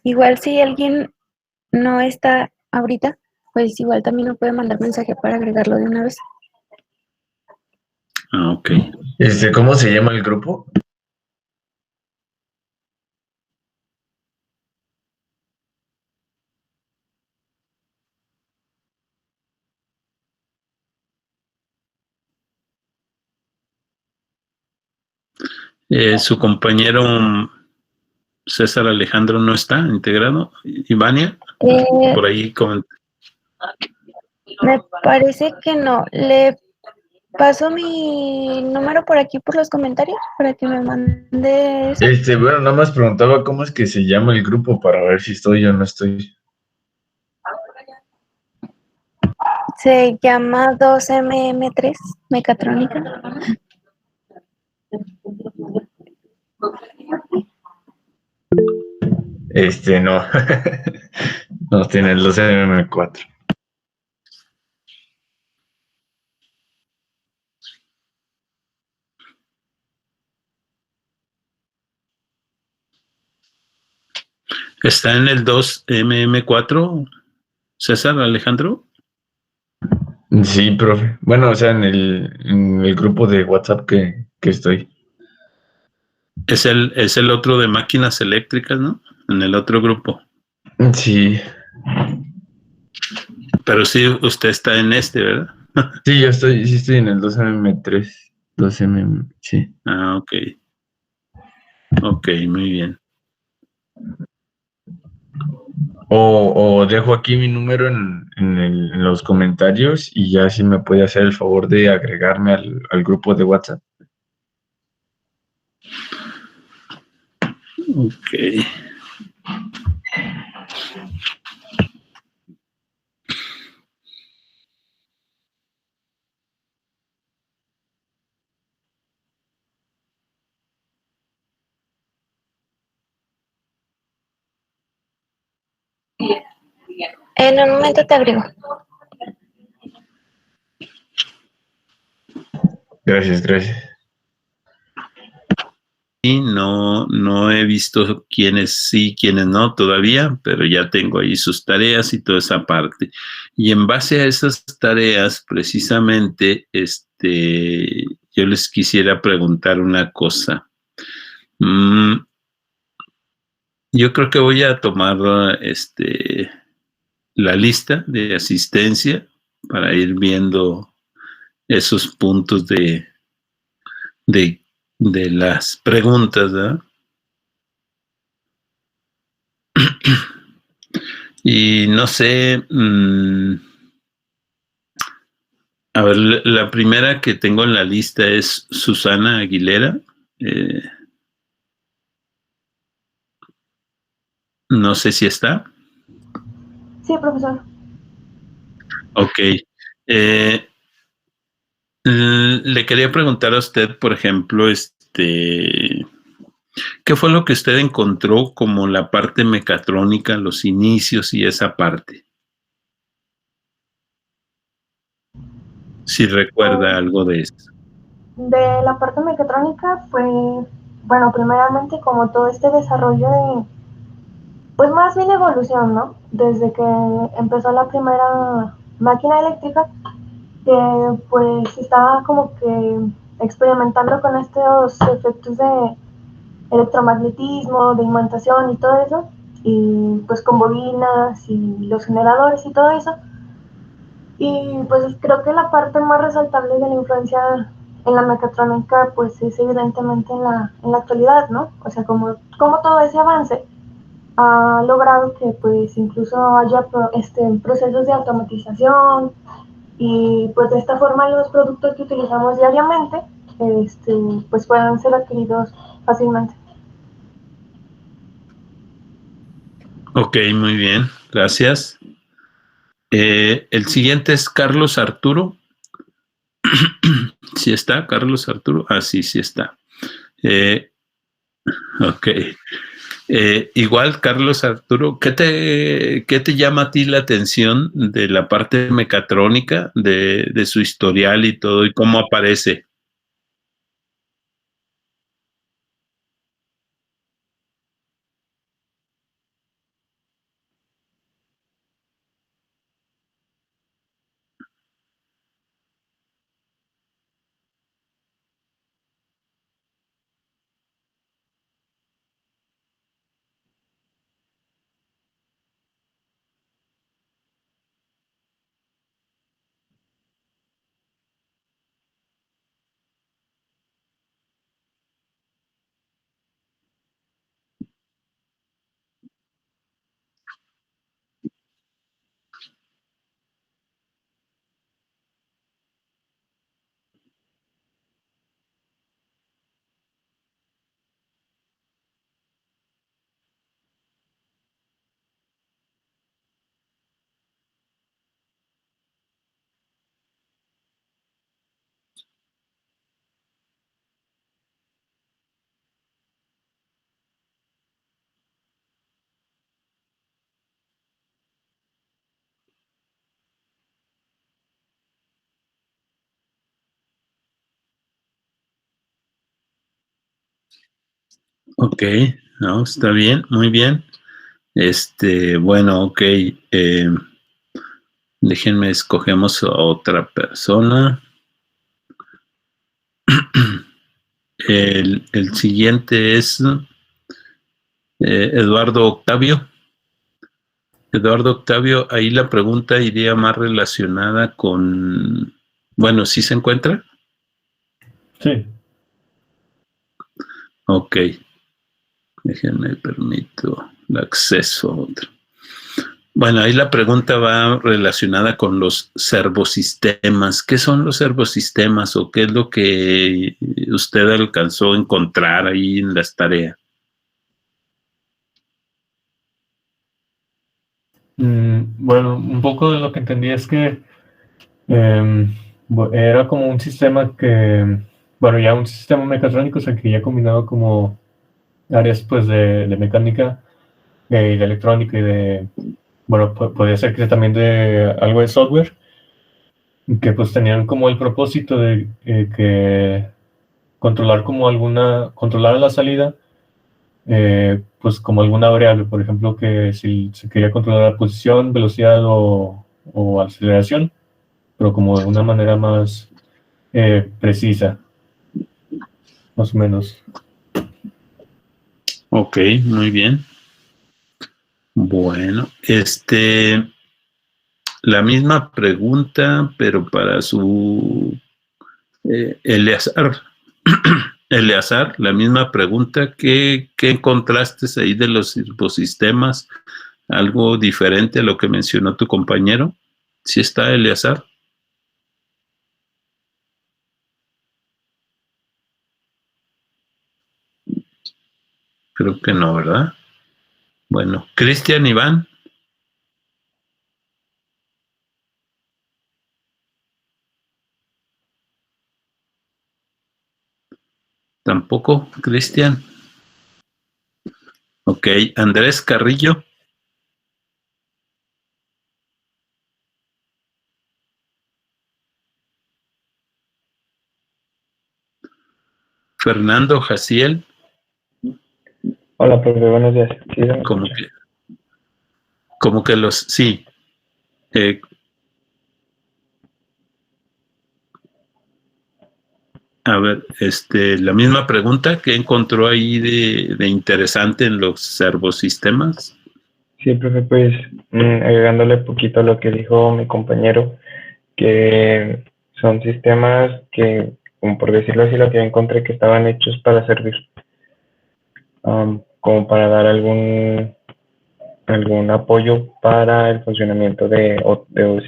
Igual si alguien no está ahorita, pues igual también me puede mandar mensaje para agregarlo de una vez. Ah, ok. ¿Cómo se llama el grupo? Su compañero César Alejandro no está integrado. Ivania, por ahí comenta. Me parece que no. Le paso mi número por aquí por los comentarios para que me mande eso. Bueno, nada más preguntaba cómo es que se llama el grupo para ver si estoy o no estoy. Se llama 2MM3 Mecatrónica. No. No tiene el 12MM4. ¿Está en el 2MM4, César Alejandro? Sí, profe. Bueno, o sea, en el grupo de WhatsApp que estoy. Es el otro de máquinas eléctricas, ¿no? En el otro grupo. Sí. Pero sí, usted está en este, ¿verdad? Sí, sí estoy en el 2MM3. 2MM, sí. Ah, ok. Ok, muy bien. O dejo aquí mi número en los comentarios y ya si me puede hacer el favor de agregarme al grupo de WhatsApp. Ok. En un momento te agrego. Gracias, gracias. Y no he visto quiénes sí, quiénes no todavía, pero ya tengo ahí sus tareas y toda esa parte. Y en base a esas tareas, precisamente, yo les quisiera preguntar una cosa. Yo creo que voy a tomar la lista de asistencia para ir viendo esos puntos de, de las preguntas, ¿verdad? Y no sé, a ver, la primera que tengo en la lista es Susana Aguilera. No sé si está. Sí, profesor. Ok. Le quería preguntar a usted, por ejemplo, ¿qué fue lo que usted encontró como la parte mecatrónica, los inicios y esa parte? Si recuerda algo de eso. De la parte mecatrónica fue, bueno, primeramente como todo este desarrollo de, pues más bien evolución, ¿no? Desde que empezó la primera máquina eléctrica, que pues estaba como que experimentando con estos efectos de electromagnetismo, de imantación y todo eso, y pues con bobinas y los generadores y todo eso. Y pues creo que la parte más resaltable de la influencia en la mecatrónica pues es evidentemente en la actualidad, ¿no? O sea, como todo ese avance ha logrado que pues incluso haya procesos de automatización y pues de esta forma los productos que utilizamos diariamente pues puedan ser adquiridos fácilmente. Ok, muy bien, gracias. El siguiente es Carlos Arturo. ¿Sí está, Carlos Arturo? Ah, sí, sí está. Ok. Igual, Carlos Arturo, ¿qué te llama a ti la atención de la parte mecatrónica, de su historial y todo, y cómo aparece? Ok, no, está bien, muy bien. Bueno, ok. Déjenme, escogemos a otra persona. El siguiente es Eduardo Octavio. Eduardo Octavio, ahí la pregunta iría más relacionada con, bueno, ¿sí se encuentra? Sí. Ok, déjenme, permito el acceso a otro. Bueno, ahí la pregunta va relacionada con los servosistemas. ¿Qué son los servosistemas o qué es lo que usted alcanzó a encontrar ahí en las tareas? Bueno, un poco de lo que entendí es que era como un sistema que, bueno, ya un sistema mecatrónico, o sea, que ya combinado como áreas pues de mecánica y de electrónica y de, bueno, podría ser que también de algo de software, que pues tenían como el propósito de que controlar la salida, pues como alguna variable, por ejemplo, que si se quería controlar la posición, velocidad o aceleración, pero como de una manera más precisa, más o menos. Ok, muy bien. Bueno, la misma pregunta, pero para su Eleazar. Eleazar, la misma pregunta. ¿Qué encontraste ahí de los sistemas? ¿Algo diferente a lo que mencionó tu compañero? ¿Sí está, Eleazar? Creo que no, ¿verdad? Bueno, Cristian, Iván. Tampoco, Cristian. Ok, Andrés Carrillo. Fernando Jaciel. Hola, profe, buenos días. ¿Sí se me Como escucha? que los, sí. A ver, la misma pregunta. ¿Qué encontró ahí de interesante en los servosistemas? Sí, profe, pues agregándole poquito a lo que dijo mi compañero, que son sistemas que, como por decirlo así, lo que yo encontré que estaban hechos para servir, como para dar algún apoyo para el funcionamiento de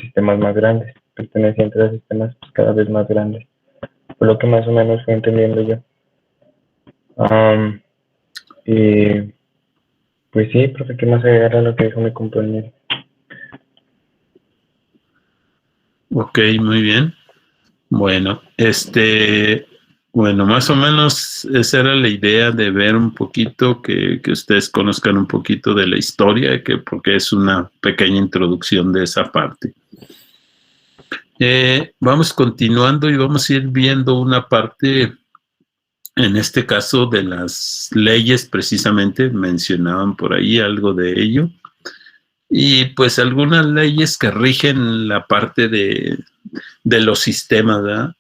sistemas más grandes, pertenecientes a sistemas pues, cada vez más grandes. Fue lo que más o menos fui entendiendo yo. Y pues sí, profe, ¿qué más agregar a lo que dijo mi compañero? Ok, muy bien. Bueno, bueno, más o menos esa era la idea de ver un poquito, que ustedes conozcan un poquito de la historia, porque es una pequeña introducción de esa parte. Vamos continuando y vamos a ir viendo una parte, en este caso de las leyes, precisamente mencionaban por ahí algo de ello. Y pues algunas leyes que rigen la parte de los sistemas, ¿verdad?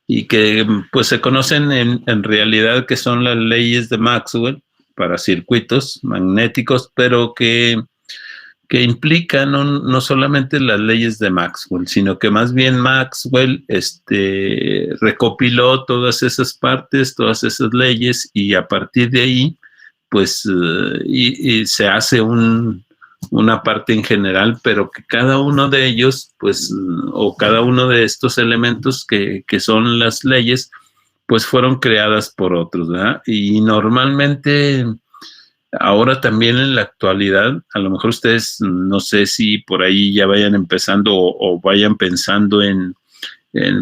Y que pues se conocen en realidad que son las leyes de Maxwell para circuitos magnéticos, pero que implican no solamente las leyes de Maxwell, sino que más bien Maxwell recopiló todas esas partes, todas esas leyes, y a partir de ahí pues y se hace una parte en general, pero que cada uno de ellos, pues, o cada uno de estos elementos que son las leyes, pues fueron creadas por otros, ¿verdad? Y normalmente, ahora también en la actualidad, a lo mejor ustedes, no sé si por ahí ya vayan empezando o vayan pensando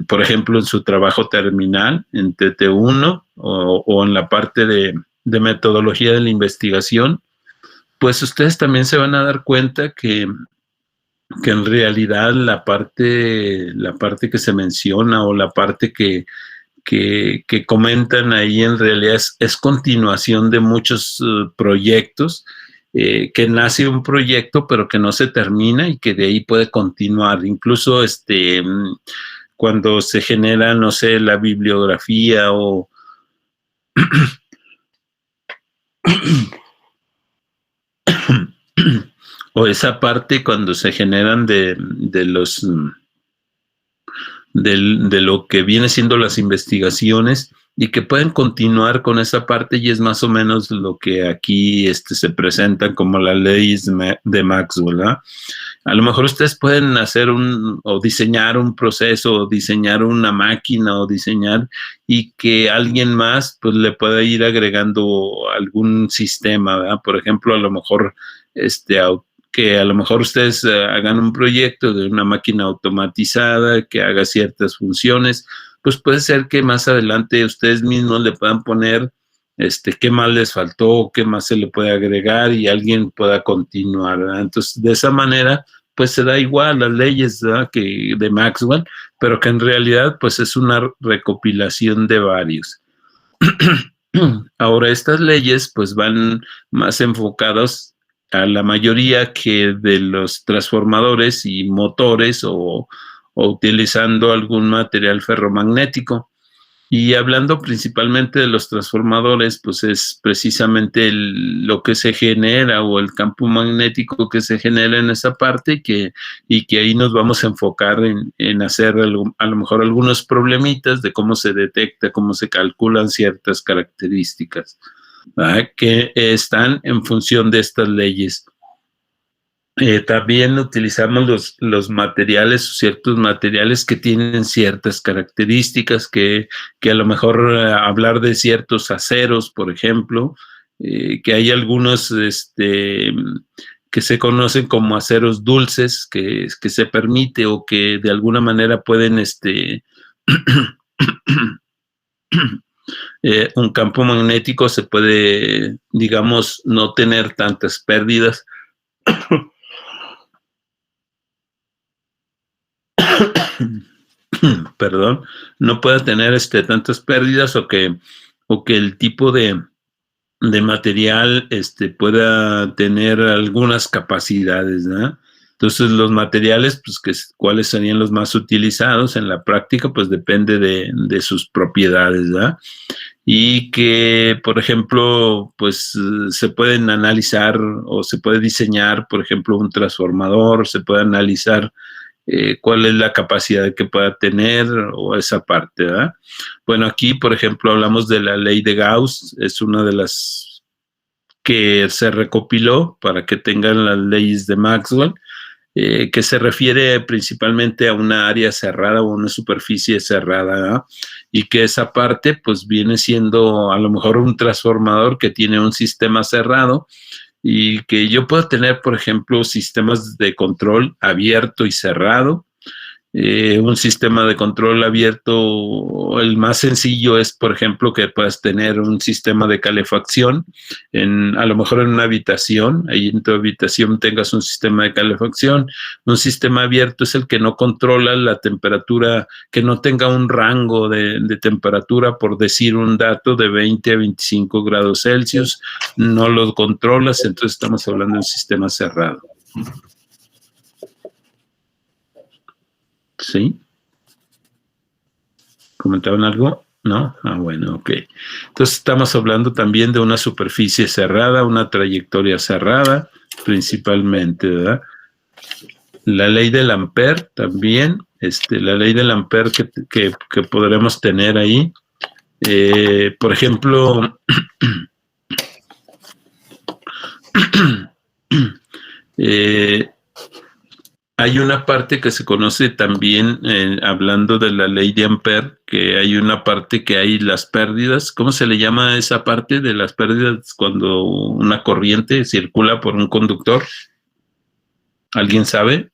por ejemplo, en su trabajo terminal, en TT1 o en la parte de metodología de la investigación, pues ustedes también se van a dar cuenta que en realidad la parte que se menciona o la parte que que comentan ahí en realidad es continuación de muchos proyectos, que nace un proyecto pero que no se termina y que de ahí puede continuar. Incluso cuando se genera, no sé, la bibliografía o o esa parte cuando se generan de lo que viene siendo las investigaciones y que pueden continuar con esa parte, y es más o menos lo que aquí se presenta como las leyes de Maxwell, ¿verdad? A lo mejor ustedes pueden hacer o diseñar un proceso, o diseñar una máquina, o diseñar, y que alguien más pues le pueda ir agregando algún sistema, ¿verdad? Por ejemplo, a lo mejor que a lo mejor ustedes hagan un proyecto de una máquina automatizada que haga ciertas funciones, pues puede ser que más adelante ustedes mismos le puedan poner qué más les faltó, qué más se le puede agregar, y alguien pueda continuar, ¿verdad? Entonces, de esa manera, pues se da igual las leyes, ¿verdad?, que de Maxwell, pero que en realidad pues es una recopilación de varios. Ahora, estas leyes pues van más enfocadas a la mayoría que de los transformadores y motores, o utilizando algún material ferromagnético. Y hablando principalmente de los transformadores, pues es precisamente lo que se genera, o el campo magnético que se genera en esa parte, y que ahí nos vamos a enfocar en hacer a lo mejor algunos problemitas de cómo se detecta, cómo se calculan ciertas características, ¿verdad?, que están en función de estas leyes. También utilizamos los materiales, ciertos materiales que tienen ciertas características, que a lo mejor hablar de ciertos aceros, por ejemplo, que hay algunos que se conocen como aceros dulces, que se permite, o que de alguna manera pueden un campo magnético se puede, digamos, no tener tantas pérdidas. Perdón, no pueda tener tantas pérdidas, o que el tipo de material pueda tener algunas capacidades, ¿no? Entonces, los materiales, pues, ¿cuáles serían los más utilizados en la práctica? Pues depende de sus propiedades, ¿verdad? Y que, por ejemplo, pues se pueden analizar, o se puede diseñar, por ejemplo, un transformador, se puede analizar cuál es la capacidad que pueda tener, o esa parte, ¿verdad? Bueno, aquí, por ejemplo, hablamos de la ley de Gauss, es una de las que se recopiló para que tengan las leyes de Maxwell, que se refiere principalmente a una área cerrada, o una superficie cerrada, ¿verdad? Y que esa parte pues viene siendo a lo mejor un transformador que tiene un sistema cerrado, y que yo puedo tener, por ejemplo, sistemas de control abierto y cerrado. Un sistema de control abierto, el más sencillo es, por ejemplo, que puedas tener un sistema de calefacción, a lo mejor en una habitación, ahí en tu habitación tengas un sistema de calefacción. Un sistema abierto es el que no controla la temperatura, que no tenga un rango de temperatura, por decir un dato, de 20 a 25 grados Celsius, no lo controlas, entonces estamos hablando de un sistema cerrado. ¿Sí? ¿Comentaban algo? ¿No? Ah, bueno, ok. Entonces estamos hablando también de una superficie cerrada, una trayectoria cerrada, principalmente, ¿verdad? La ley del Ampère también, la ley del Ampère que podremos tener ahí. Por ejemplo, hay una parte que se conoce también, hablando de la ley de Ampère, que hay una parte que hay las pérdidas. ¿Cómo se le llama esa parte de las pérdidas cuando una corriente circula por un conductor? ¿Alguien sabe?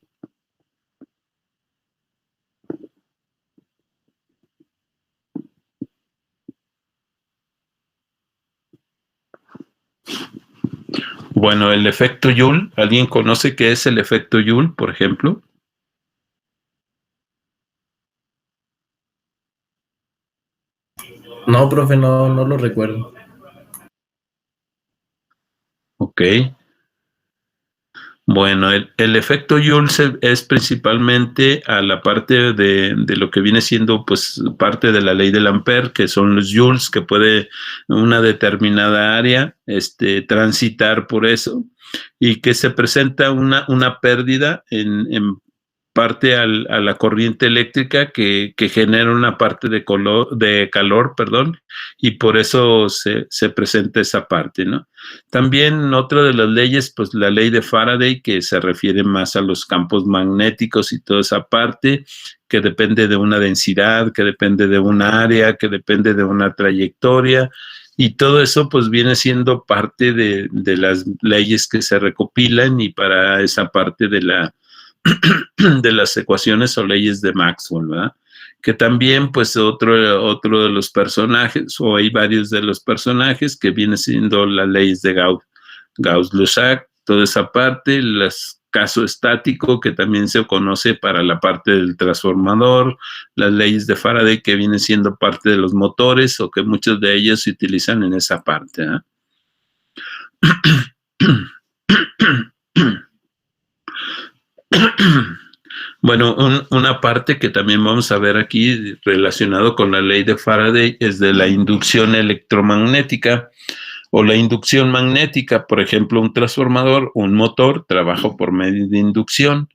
Bueno, el efecto Joule. ¿Alguien conoce qué es el efecto Joule, por ejemplo? No, profe, no lo recuerdo. Ok. Bueno, el efecto Joule es principalmente a la parte de lo que viene siendo pues parte de la ley del Ampere, que son los joules que puede una determinada área transitar por eso y que se presenta una pérdida en parte a la corriente eléctrica que genera una parte de calor, perdón, y por eso se presenta esa parte, ¿no? También otra de las leyes, pues la ley de Faraday, que se refiere más a los campos magnéticos y toda esa parte, que depende de una densidad, que depende de un área, que depende de una trayectoria, y todo eso pues viene siendo parte de las leyes que se recopilan y para esa parte de las ecuaciones o leyes de Maxwell, ¿verdad? Que también, pues, otro de los personajes, o hay varios de los personajes, que viene siendo las leyes de Gauss-Lussac, toda esa parte, los caso estático, que también se conoce para la parte del transformador, las leyes de Faraday, que vienen siendo parte de los motores, o que muchos de ellos se utilizan en esa parte, ¿eh? Bueno, una parte que también vamos a ver aquí relacionado con la ley de Faraday es de la inducción electromagnética o la inducción magnética. Por ejemplo, un transformador, un motor, trabaja por medio de inducción.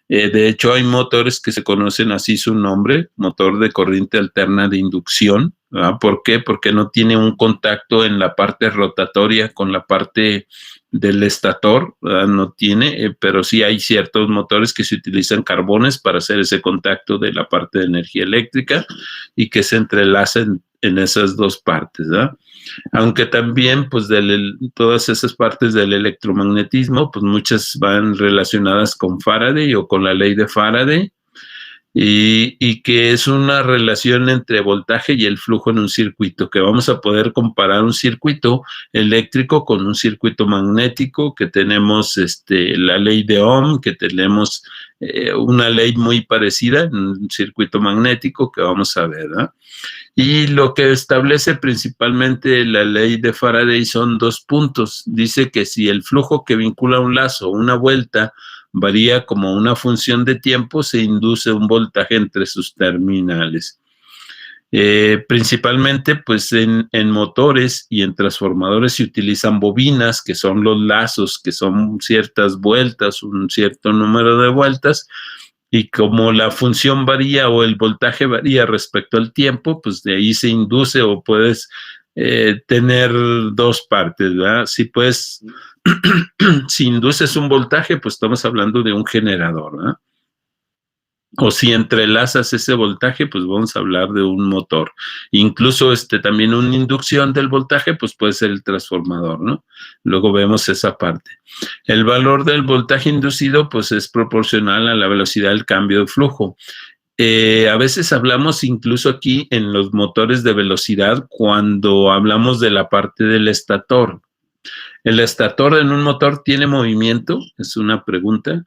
De hecho, hay motores que se conocen así su nombre, motor de corriente alterna de inducción, ¿verdad? ¿Por qué? Porque no tiene un contacto en la parte rotatoria con la parte del estator, ¿verdad? No tiene, pero sí hay ciertos motores que se utilizan carbones para hacer ese contacto de la parte de energía eléctrica y que se entrelazan en esas dos partes, ¿verdad? Aunque también, pues, todas esas partes del electromagnetismo, pues muchas van relacionadas con Faraday o con la ley de Faraday, y que es una relación entre voltaje y el flujo en un circuito, que vamos a poder comparar un circuito eléctrico con un circuito magnético, que tenemos la ley de Ohm, que tenemos una ley muy parecida en un circuito magnético que vamos a ver, ¿no? Y lo que establece principalmente la ley de Faraday son 2 puntos. Dice que si el flujo que vincula un lazo o una vuelta varía como una función de tiempo, se induce un voltaje entre sus terminales. Principalmente, pues en motores y en transformadores se utilizan bobinas, que son los lazos, que son ciertas vueltas, un cierto número de vueltas, y como la función varía o el voltaje varía respecto al tiempo, pues de ahí se induce o puedes tener 2 partes, ¿verdad? Si puedes, si induces un voltaje, pues estamos hablando de un generador, ¿verdad? O si entrelazas ese voltaje, pues vamos a hablar de un motor. Incluso también una inducción del voltaje, pues puede ser el transformador, ¿no? Luego vemos esa parte. El valor del voltaje inducido, pues es proporcional a la velocidad del cambio de flujo. A veces hablamos incluso aquí en los motores de velocidad cuando hablamos de la parte del estator. ¿El estator en un motor tiene movimiento? Es una pregunta.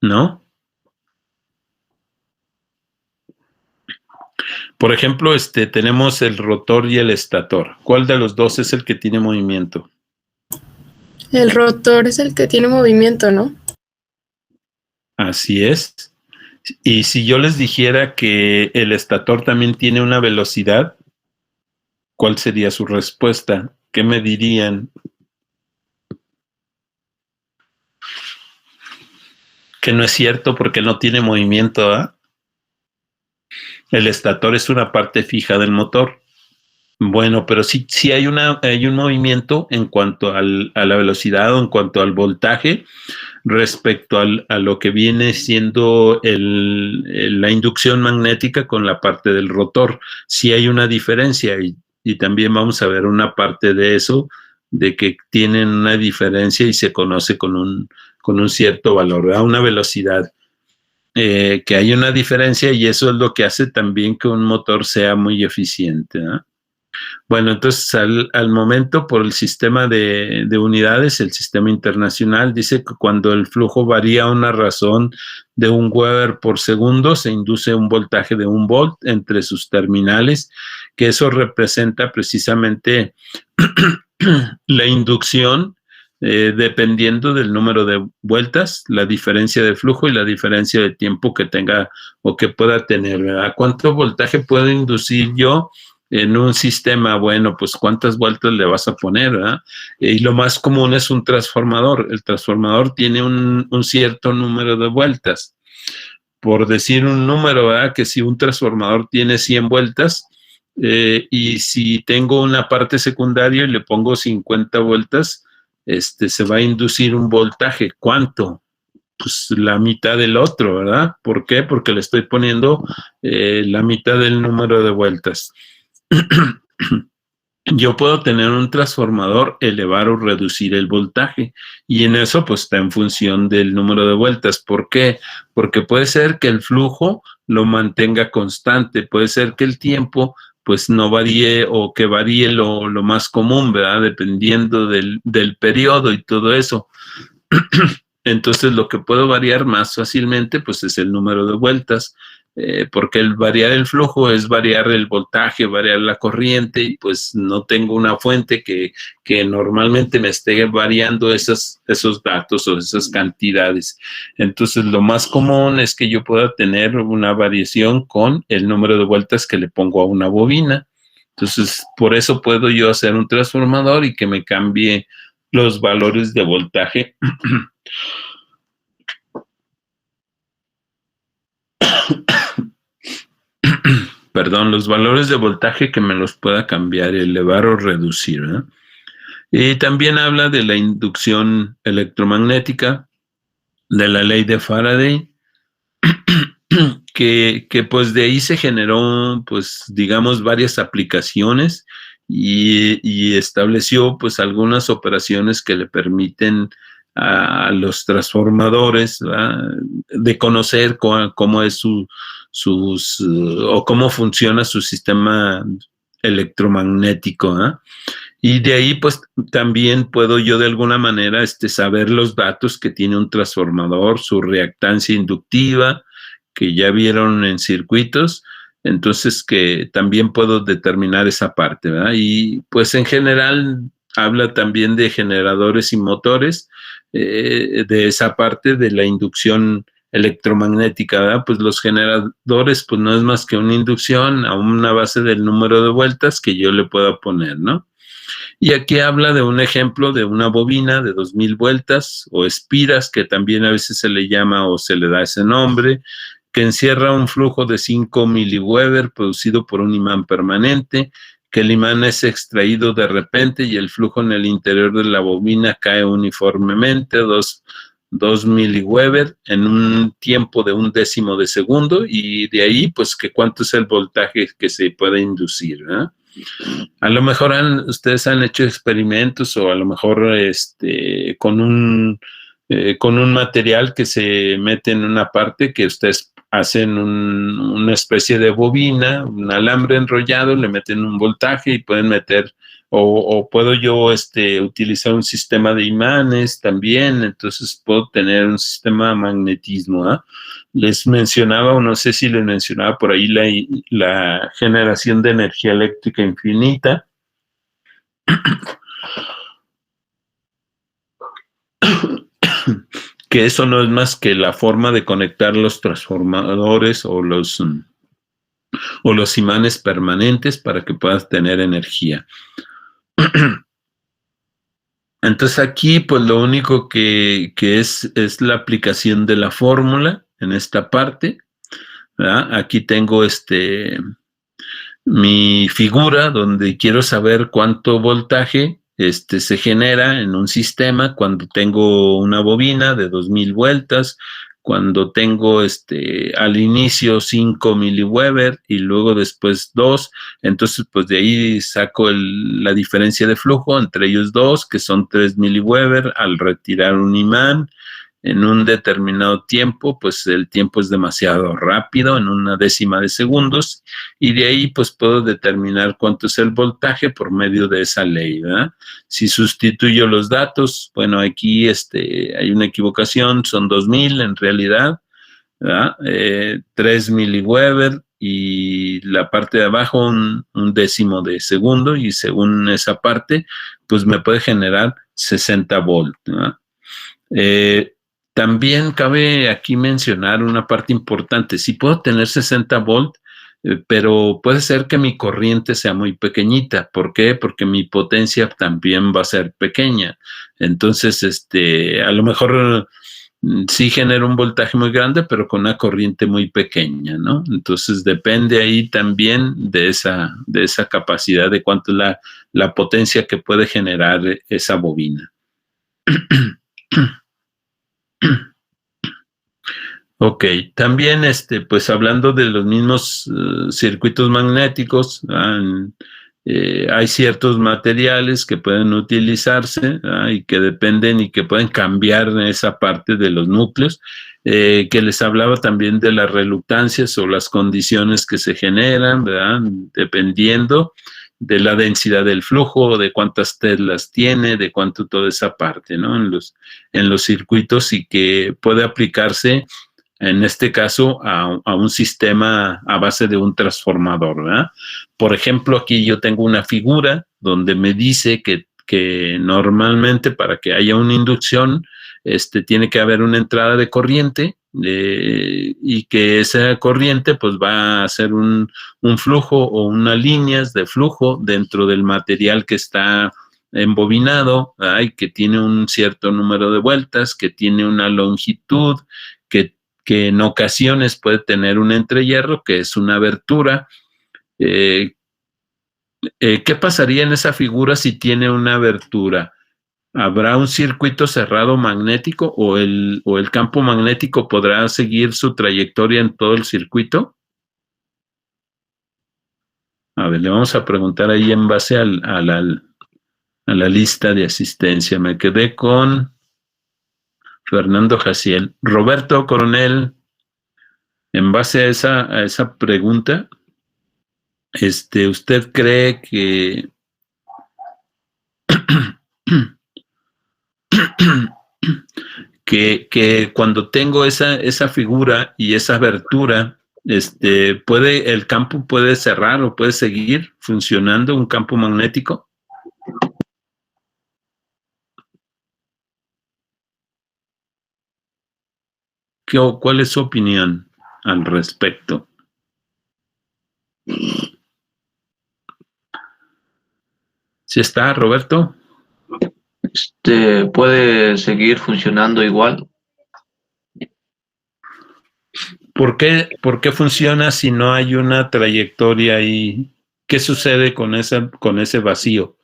¿No? Por ejemplo, tenemos el rotor y el estator. ¿Cuál de los dos es el que tiene movimiento? El rotor es el que tiene movimiento, ¿no? Así es. Y si yo les dijera que el estator también tiene una velocidad, ¿cuál sería su respuesta? ¿Qué me dirían? Que no es cierto porque no tiene movimiento, ¿ah? El estator es una parte fija del motor. Bueno, pero sí hay un movimiento en cuanto a la velocidad o en cuanto al voltaje respecto a lo que viene siendo la inducción magnética con la parte del rotor. Sí hay una diferencia y también vamos a ver una parte de eso, de que tienen una diferencia y se conoce con un cierto valor, ¿verdad? Una velocidad. Que hay una diferencia y eso es lo que hace también que un motor sea muy eficiente, ¿no? Bueno, entonces al momento por el sistema de unidades, el sistema internacional dice que cuando el flujo varía a una razón de 1 Weber por segundo, se induce un voltaje de 1 volt entre sus terminales, que eso representa precisamente la inducción dependiendo del número de vueltas, la diferencia de flujo y la diferencia de tiempo que tenga o que pueda tener, ¿verdad? ¿Cuánto voltaje puedo inducir yo en un sistema? Bueno, pues cuántas vueltas le vas a poner, ¿verdad? Y lo más común es un transformador. El transformador tiene un cierto número de vueltas. Por decir un número, ¿verdad? Que si un transformador tiene 100 vueltas y si tengo una parte secundaria y le pongo 50 vueltas, se va a inducir un voltaje. ¿Cuánto? Pues la mitad del otro, ¿verdad? ¿Por qué? Porque le estoy poniendo la mitad del número de vueltas. Yo puedo tener un transformador, elevar o reducir el voltaje, y en eso pues está en función del número de vueltas. ¿Por qué? Porque puede ser que el flujo lo mantenga constante, puede ser que el tiempo pues no varíe o que varíe lo más común, ¿verdad? Dependiendo del periodo y todo eso. Entonces lo que puedo variar más fácilmente pues es el número de vueltas, porque el variar el flujo es variar el voltaje, variar la corriente, y pues no tengo una fuente que normalmente me esté variando esos datos o esas cantidades. Entonces lo más común es que yo pueda tener una variación con el número de vueltas que le pongo a una bobina. Entonces por eso puedo yo hacer un transformador y que me cambie los valores de voltaje perdón, los valores de voltaje que me los pueda cambiar, elevar o reducir, ¿eh? Y también habla de la inducción electromagnética, de la ley de Faraday, que pues de ahí se generó, pues digamos, varias aplicaciones y estableció pues algunas operaciones que le permiten a los transformadores, ¿verdad?, de conocer cómo es o cómo funciona su sistema electromagnético, ¿eh? Y de ahí pues también puedo yo de alguna manera saber los datos que tiene un transformador, su reactancia inductiva, que ya vieron en circuitos, entonces que también puedo determinar esa parte, ¿verdad? Y pues en general habla también de generadores y motores, de esa parte de la inducción electromagnética, ¿verdad? Pues los generadores pues no es más que una inducción a una base del número de vueltas que yo le pueda poner, ¿no? Y aquí habla de un ejemplo de una bobina de 2000 vueltas o espiras, que también a veces se le llama o se le da ese nombre, que encierra un flujo de 5 miliweber producido por un imán permanente, que el imán es extraído de repente y el flujo en el interior de la bobina cae uniformemente, 2 miliweber en un tiempo de 1/10 de segundo, y de ahí pues que cuánto es el voltaje que se puede inducir, ¿eh? A lo mejor ustedes han hecho experimentos o a lo mejor con un material que se mete en una parte que ustedes hacen una especie de bobina, un alambre enrollado, le meten un voltaje y pueden meter, o puedo yo utilizar un sistema de imanes también, entonces puedo tener un sistema de magnetismo, ¿eh? Les mencionaba, o no sé si les mencionaba por ahí la generación de energía eléctrica infinita. Que eso no es más que la forma de conectar los transformadores o los imanes permanentes para que puedas tener energía. Entonces aquí pues lo único que es la aplicación de la fórmula en esta parte, ¿verdad? Aquí tengo mi figura donde quiero saber cuánto voltaje se genera en un sistema cuando tengo una bobina de 2000 vueltas, cuando tengo al inicio 5 miliweber y luego después 2, entonces pues de ahí saco la diferencia de flujo entre ellos dos, que son 3 miliweber al retirar un imán, en un determinado tiempo, pues el tiempo es demasiado rápido, en una décima de segundos, y de ahí pues puedo determinar cuánto es el voltaje por medio de esa ley, ¿verdad? Si sustituyo los datos, bueno, aquí hay una equivocación, son 2000 en realidad, ¿verdad? 3 miliweber y la parte de abajo un décimo de segundo, y según esa parte, pues me puede generar 60 volts, ¿verdad? También cabe aquí mencionar una parte importante. Sí puedo tener 60 volts, pero puede ser que mi corriente sea muy pequeñita. ¿Por qué? Porque mi potencia también va a ser pequeña. Entonces, a lo mejor sí genera un voltaje muy grande, pero con una corriente muy pequeña, ¿no? Entonces depende ahí también de esa capacidad, de cuánto es la potencia que puede generar esa bobina. Ok, también pues hablando de los mismos circuitos magnéticos, hay ciertos materiales que pueden utilizarse y que dependen y que pueden cambiar esa parte de los núcleos, que les hablaba también de las reluctancias o las condiciones que se generan, ¿verdad? Dependiendo de la densidad del flujo, de cuántas teslas tiene, de cuánto toda esa parte, ¿no? En los circuitos, y que puede aplicarse en este caso a un sistema a base de un transformador, ¿verdad? Por ejemplo, aquí yo tengo una figura donde me dice que normalmente para que haya una inducción, tiene que haber una entrada de corriente, y que esa corriente pues va a hacer un flujo o unas líneas de flujo dentro del material que está embobinado, y que tiene un cierto número de vueltas, que tiene una longitud, que en ocasiones puede tener un entrehierro, que es una abertura. ¿Qué pasaría en esa figura si tiene una abertura? ¿Habrá un circuito cerrado magnético o el campo magnético podrá seguir su trayectoria en todo el circuito? A ver, le vamos a preguntar ahí en base a la lista de asistencia. Me quedé con Fernando Jaciel. Roberto Coronel, en base a esa pregunta, ¿usted cree que cuando tengo esa figura y esa abertura, el campo puede cerrar o puede seguir funcionando un campo magnético? ¿Cuál es su opinión al respecto? ¿Sí está, Roberto? Puede seguir funcionando igual. ¿Por qué funciona si no hay una trayectoria ahí? ¿Qué sucede con ese vacío?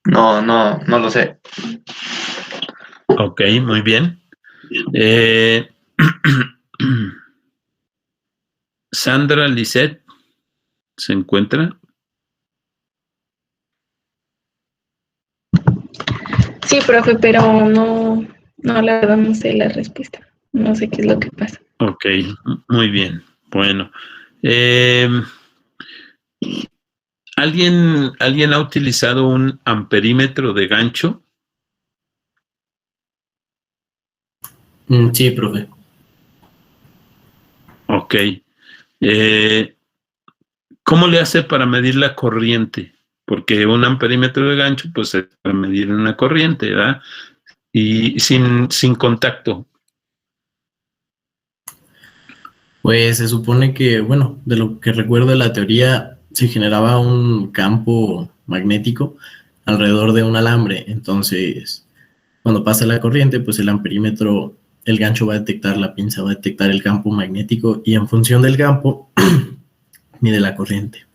No lo sé. Ok, muy bien. Sandra Lisset, ¿se encuentra? Sí, profe, pero no, la verdad no sé la respuesta. No sé qué es lo que pasa. Ok, muy bien. Bueno. ¿Alguien ha utilizado un amperímetro de gancho? Sí, profe. Ok. ¿Cómo le hace para medir la corriente? Porque un amperímetro de gancho, pues es para medir una corriente, ¿verdad? Y sin contacto. Pues se supone que, bueno, de lo que recuerdo de la teoría, se generaba un campo magnético alrededor de un alambre. Entonces, cuando pasa la corriente, pues el amperímetro, el gancho va a detectar, la pinza va a detectar el campo magnético y en función del campo mide la corriente.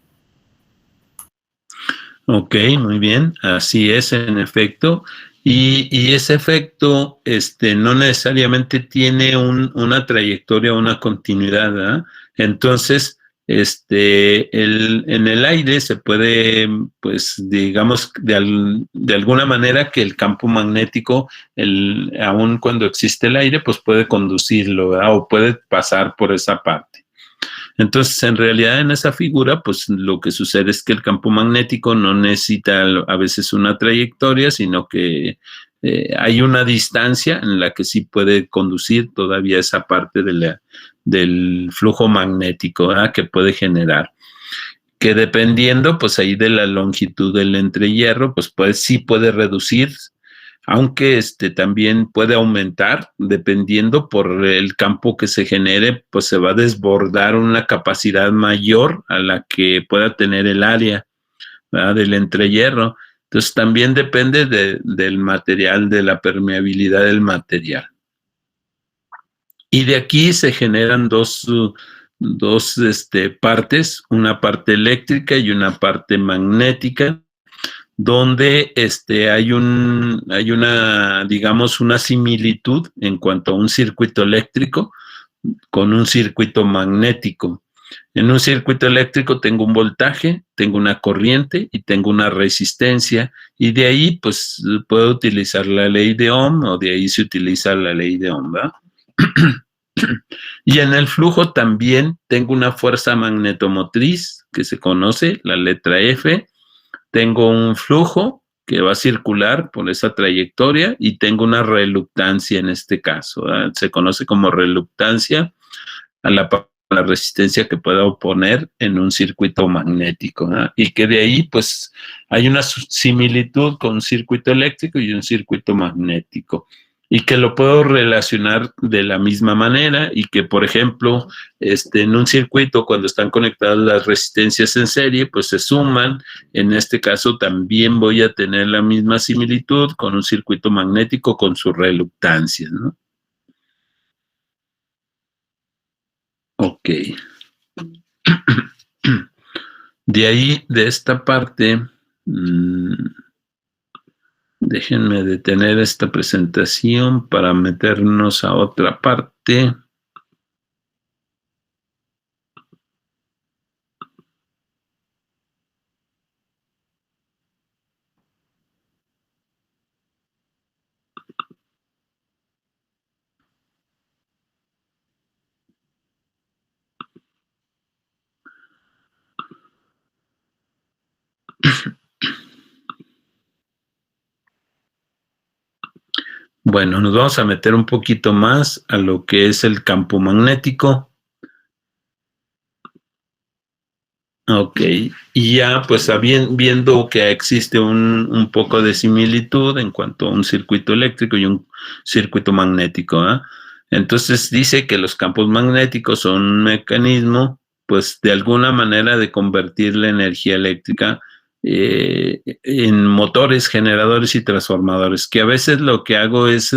Ok, muy bien, así es en efecto. Y ese efecto no necesariamente tiene una trayectoria o una continuidad, ¿verdad? Entonces, en el aire se puede, pues, digamos, de alguna manera que el campo magnético, aun cuando existe el aire, pues puede conducirlo, ¿verdad? O puede pasar por esa parte. Entonces, en realidad, en esa figura, pues lo que sucede es que el campo magnético no necesita a veces una trayectoria, sino que hay una distancia en la que sí puede conducir todavía esa parte del flujo magnético, ¿verdad? Que puede generar. Que dependiendo, pues ahí de la longitud del entrehierro, pues sí puede reducir, aunque también puede aumentar, dependiendo por el campo que se genere, pues se va a desbordar una capacidad mayor a la que pueda tener el área, ¿verdad? Del entrehierro. Entonces también depende del material, de la permeabilidad del material. Y de aquí se generan dos partes, una parte eléctrica y una parte magnética, donde hay una, digamos, una similitud en cuanto a un circuito eléctrico con un circuito magnético. En un circuito eléctrico tengo un voltaje, tengo una corriente y tengo una resistencia, y de ahí pues puedo utilizar la ley de Ohm, o de ahí se utiliza la ley de Ohm, ¿verdad? Y en el flujo también tengo una fuerza magnetomotriz que se conoce, la letra F. Tengo un flujo que va a circular por esa trayectoria y tengo una reluctancia en este caso, ¿verdad? Se conoce como reluctancia a la resistencia que pueda oponer en un circuito magnético, ¿verdad? Y que de ahí pues hay una similitud con un circuito eléctrico y un circuito magnético, y que lo puedo relacionar de la misma manera, y que, por ejemplo, en un circuito, cuando están conectadas las resistencias en serie, pues se suman. En este caso también voy a tener la misma similitud con un circuito magnético con su reluctancia, ¿no? Ok. De ahí, de esta parte, déjenme detener esta presentación para meternos a otra parte. Bueno, nos vamos a meter un poquito más a lo que es el campo magnético. Ok, y ya pues viendo que existe un poco de similitud en cuanto a un circuito eléctrico y un circuito magnético, ¿eh? Entonces dice que los campos magnéticos son un mecanismo, pues de alguna manera, de convertir la energía eléctrica en motores, generadores y transformadores, que a veces lo que hago es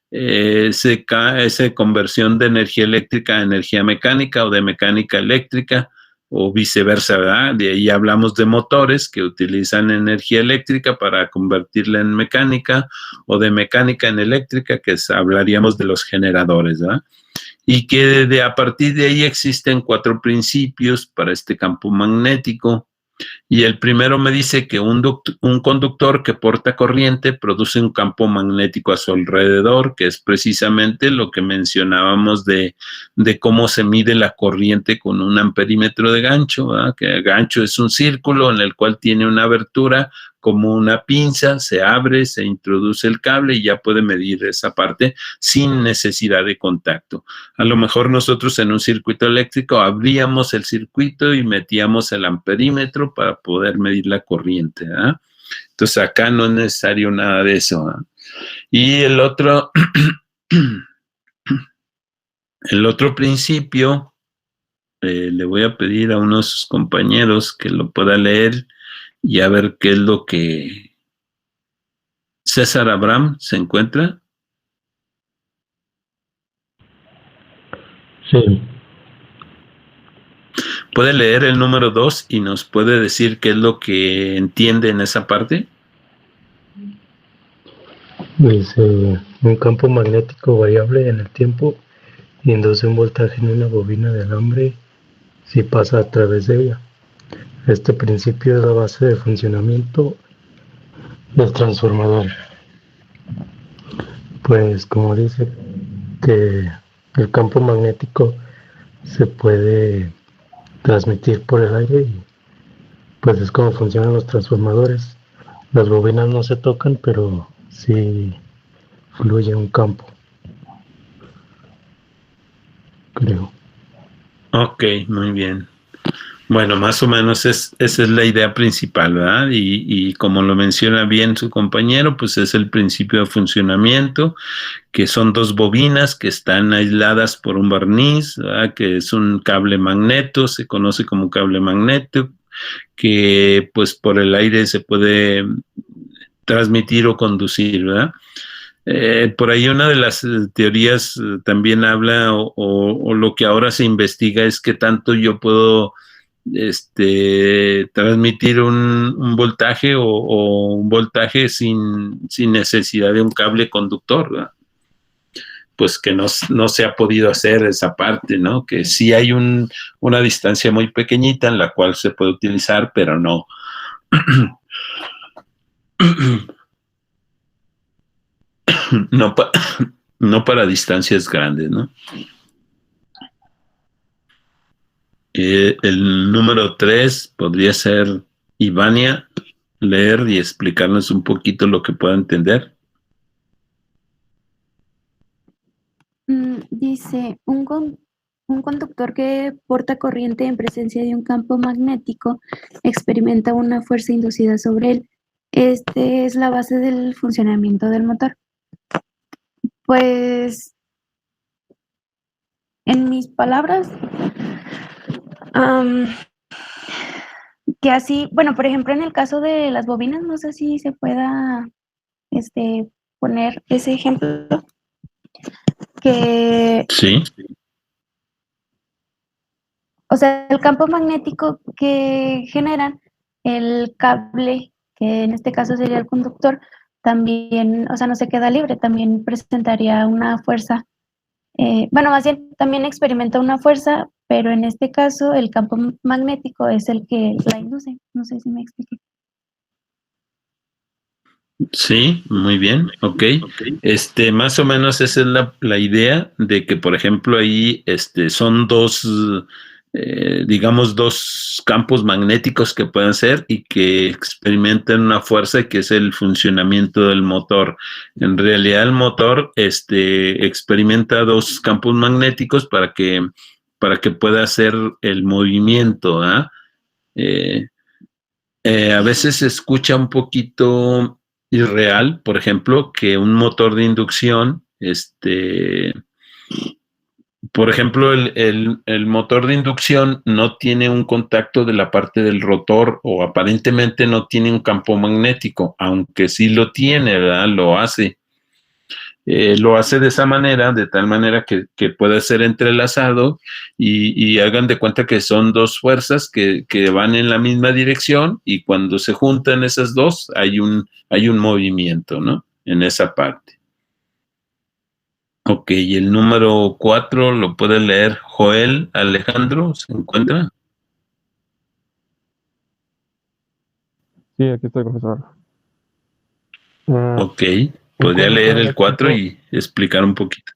esa conversión de energía eléctrica a energía mecánica, o de mecánica eléctrica, o viceversa, ¿verdad? De ahí hablamos de motores que utilizan energía eléctrica para convertirla en mecánica, o de mecánica en eléctrica, que hablaríamos de los generadores, ¿verdad? Y que a partir de ahí existen 4 principios para este campo magnético. Y el primero me dice que un conductor que porta corriente produce un campo magnético a su alrededor, que es precisamente lo que mencionábamos de cómo se mide la corriente con un amperímetro de gancho, ¿verdad? Que el gancho es un círculo en el cual tiene una abertura como una pinza, se abre, se introduce el cable y ya puede medir esa parte sin necesidad de contacto. A lo mejor nosotros en un circuito eléctrico abríamos el circuito y metíamos el amperímetro para poder medir la corriente, ¿verdad? Entonces acá no es necesario nada de eso, ¿verdad? Y el otro principio, le voy a pedir a unos compañeros que lo pueda leer y a ver qué es lo que... César Abraham, ¿se encuentra? Sí. ¿Puede leer el número 2 y nos puede decir qué es lo que entiende en esa parte? Dice, un campo magnético variable en el tiempo induce un voltaje en una bobina de alambre si pasa a través de ella. Este principio es la base de funcionamiento del transformador. Pues como dice que el campo magnético se puede transmitir por el aire y pues es como funcionan los transformadores. Las bobinas no se tocan, pero sí fluye un campo, creo. Ok, muy bien. Bueno, más o menos esa es la idea principal, ¿verdad? Y como lo menciona bien su compañero, pues es el principio de funcionamiento, que son dos bobinas que están aisladas por un barniz, ¿verdad? Que es un cable magneto, se conoce como cable magneto, que pues por el aire se puede transmitir o conducir, ¿verdad? Por ahí una de las teorías también habla o lo que ahora se investiga es que tanto yo puedo transmitir un voltaje o un voltaje sin necesidad de un cable conductor, ¿verdad? Pues que no se ha podido hacer esa parte, ¿no? Que sí hay una distancia muy pequeñita en la cual se puede utilizar, pero no. no, no para distancias grandes, ¿no? El número 3 podría ser Ivania, leer y explicarnos un poquito lo que pueda entender. Dice, un conductor que porta corriente en presencia de un campo magnético experimenta una fuerza inducida sobre él. Este es la base del funcionamiento del motor. Pues, en mis palabras, que así, bueno, por ejemplo, en el caso de las bobinas, no sé si se pueda poner ese ejemplo, que, Sí. o sea, el campo magnético que generan el cable, que en este caso sería el conductor, también, o sea, no se queda libre, también presentaría una fuerza. Bueno, más bien también experimenta una fuerza, pero en este caso el campo magnético es el que la induce. No sé si me expliqué. Sí, muy bien, ok. Más o menos esa es la idea de que, por ejemplo, ahí son dos, digamos, dos campos magnéticos que pueden ser y que experimentan una fuerza que es el funcionamiento del motor. En realidad, el motor experimenta dos campos magnéticos para que pueda hacer el movimiento, ¿ah? A veces se escucha un poquito irreal, por ejemplo, que un motor de inducción, por ejemplo, el motor de inducción no tiene un contacto de la parte del rotor o aparentemente no tiene un campo magnético, aunque sí lo tiene, ¿verdad? Lo hace. Lo hace de esa manera, de tal manera que puede ser entrelazado y hagan de cuenta que son dos fuerzas que van en la misma dirección y cuando se juntan esas dos hay un movimiento, ¿no? En esa parte. Ok, y el número 4 lo puede leer Joel Alejandro, ¿se encuentra? Sí, aquí estoy, profesor. Ok, Un podría leer el 4 eléctrico, y explicar un poquito.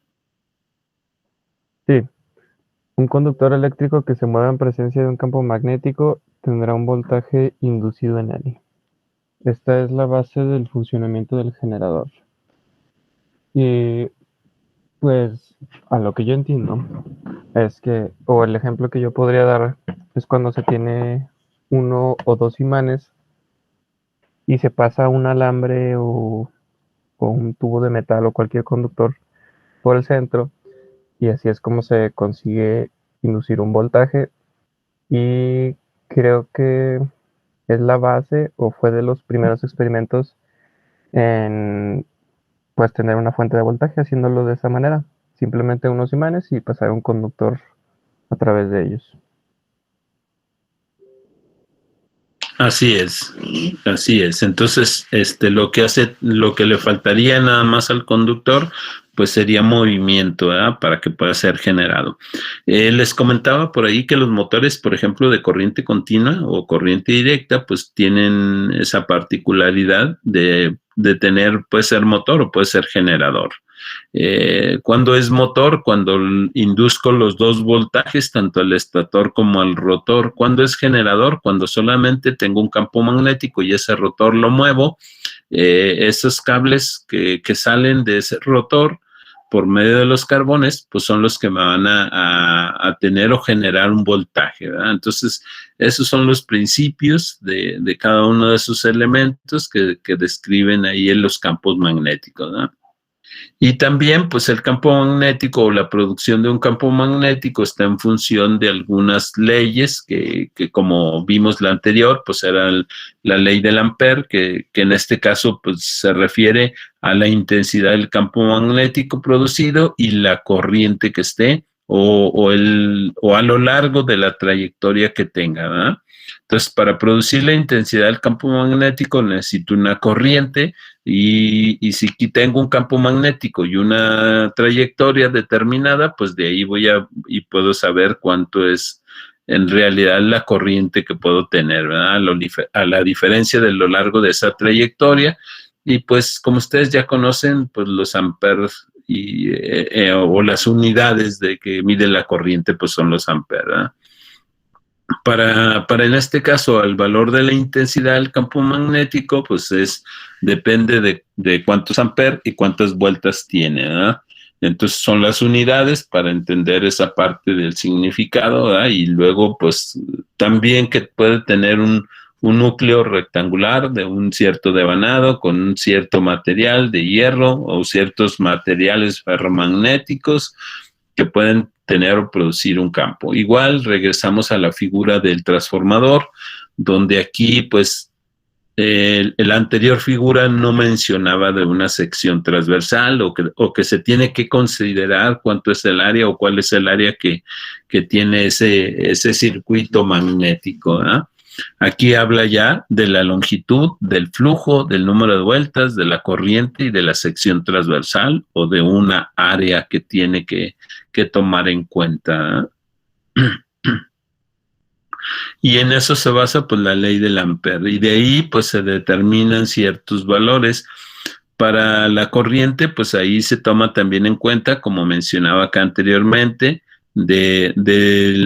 sí, un conductor eléctrico que se mueva en presencia de un campo magnético tendrá un voltaje inducido en él. Esta es la base del funcionamiento del generador. Y pues, a lo que yo entiendo, es que, o el ejemplo que yo podría dar, es cuando se tiene uno o dos imanes y se pasa un alambre o un tubo de metal o cualquier conductor por el centro, y así es como se consigue inducir un voltaje, y creo que es la base o fue de los primeros experimentos en pues tener una fuente de voltaje haciéndolo de esa manera, simplemente unos imanes y pasar un conductor a través de ellos. Así es, así es. Entonces, lo que le faltaría nada más al conductor, pues sería movimiento, ¿verdad? Para que pueda ser generado. Les comentaba por ahí que los motores, por ejemplo, de corriente continua o corriente directa, pues tienen esa particularidad de tener, puede ser motor o puede ser generador. Cuando es motor, cuando induzco los dos voltajes, tanto al estator como al rotor. Cuando es generador, cuando solamente tengo un campo magnético y ese rotor lo muevo, esos cables que salen de ese rotor por medio de los carbones, pues son los que me van a tener o generar un voltaje, ¿verdad? Entonces, esos son los principios de cada uno de esos elementos que describen ahí en los campos magnéticos, ¿verdad? Y también, pues el campo magnético o la producción de un campo magnético está en función de algunas leyes que como vimos la anterior, pues era la ley del Ampère, que en este caso pues se refiere a la intensidad del campo magnético producido y la corriente que esté o a lo largo de la trayectoria que tenga, ¿verdad? Entonces, para producir la intensidad del campo magnético necesito una corriente y si tengo un campo magnético y una trayectoria determinada, pues de ahí y puedo saber cuánto es en realidad la corriente que puedo tener, ¿verdad? A la diferencia de lo largo de esa trayectoria. Y pues como ustedes ya conocen, pues los amperes o las unidades de que mide la corriente, pues son los amperes, ¿verdad? Para en este caso, el valor de la intensidad del campo magnético, pues depende de cuántos amperes y cuántas vueltas tiene, ¿verdad? Entonces son las unidades para entender esa parte del significado, ¿verdad? Y luego, pues también que puede tener un núcleo rectangular de un cierto devanado con un cierto material de hierro o ciertos materiales ferromagnéticos que pueden tener o producir un campo. Igual regresamos a la figura del transformador, donde aquí pues la anterior figura no mencionaba de una sección transversal o que se tiene que considerar cuánto es el área o cuál es el área que tiene ese circuito magnético, ¿eh? Aquí habla ya de la longitud, del flujo, del número de vueltas, de la corriente y de la sección transversal o de una área que tiene que tomar en cuenta. Y en eso se basa pues la ley del Ampère y de ahí pues se determinan ciertos valores. Para la corriente pues ahí se toma también en cuenta, como mencionaba acá anteriormente, de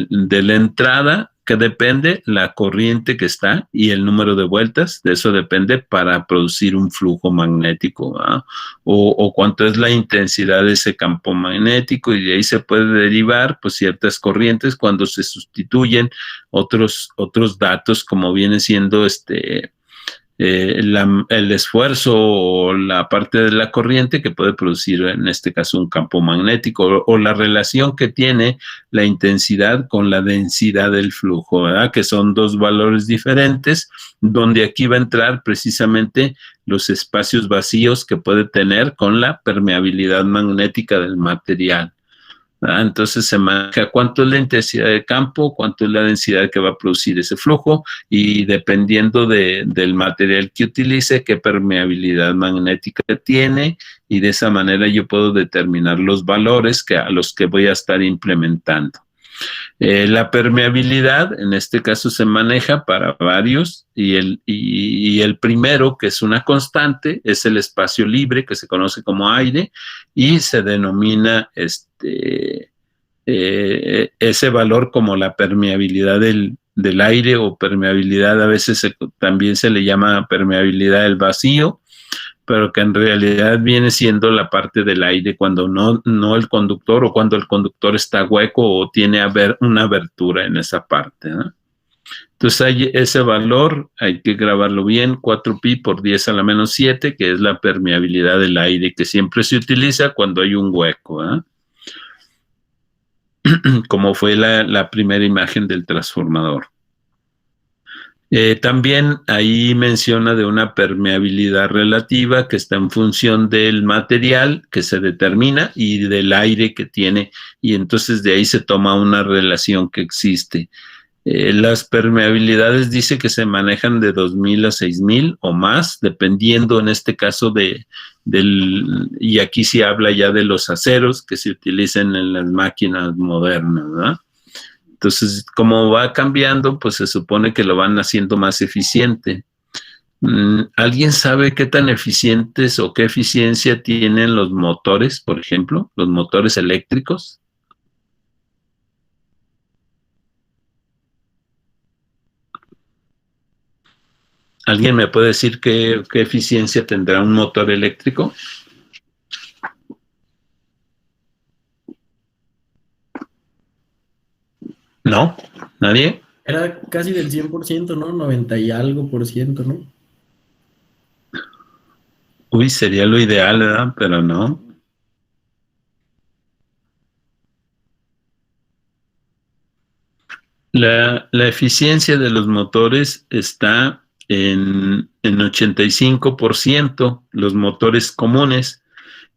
la entrada, que depende la corriente que está y el número de vueltas, de eso depende para producir un flujo magnético, ¿verdad? O cuánto es la intensidad de ese campo magnético, y de ahí se puede derivar pues ciertas corrientes cuando se sustituyen otros datos, como viene siendo el esfuerzo o la parte de la corriente que puede producir en este caso un campo magnético o la relación que tiene la intensidad con la densidad del flujo, ¿verdad? Que son dos valores diferentes, donde aquí va a entrar precisamente los espacios vacíos que puede tener con la permeabilidad magnética del material. Entonces se maneja cuánto es la intensidad de campo, cuánto es la densidad que va a producir ese flujo y dependiendo del material que utilice, qué permeabilidad magnética tiene, y de esa manera yo puedo determinar los valores a los que voy a estar implementando. La permeabilidad en este caso se maneja para varios y el primero, que es una constante, es el espacio libre, que se conoce como aire, y se denomina ese valor como la permeabilidad del aire, o permeabilidad, a veces también se le llama permeabilidad del vacío, pero que en realidad viene siendo la parte del aire cuando no el conductor, o cuando el conductor está hueco o tiene una abertura en esa parte, ¿no? Entonces ese valor hay que grabarlo bien, 4pi por 10 a la menos 7, que es la permeabilidad del aire, que siempre se utiliza cuando hay un hueco, ¿eh? Como fue la primera imagen del transformador. También ahí menciona de una permeabilidad relativa que está en función del material que se determina y del aire que tiene, y entonces de ahí se toma una relación que existe. Las permeabilidades dice que se manejan de 2000 a 6000 o más, dependiendo en este caso y aquí sí habla ya de los aceros que se utilizan en las máquinas modernas, ¿verdad? Entonces, como va cambiando, pues se supone que lo van haciendo más eficiente. ¿Alguien sabe qué tan eficientes o qué eficiencia tienen los motores, por ejemplo, los motores eléctricos? ¿Alguien me puede decir qué eficiencia tendrá un motor eléctrico? ¿No? ¿Nadie? Era casi del 100%, ¿no? 90 y algo por ciento, ¿no? Uy, sería lo ideal, ¿verdad? Pero no. La eficiencia de los motores está en 85%, los motores comunes.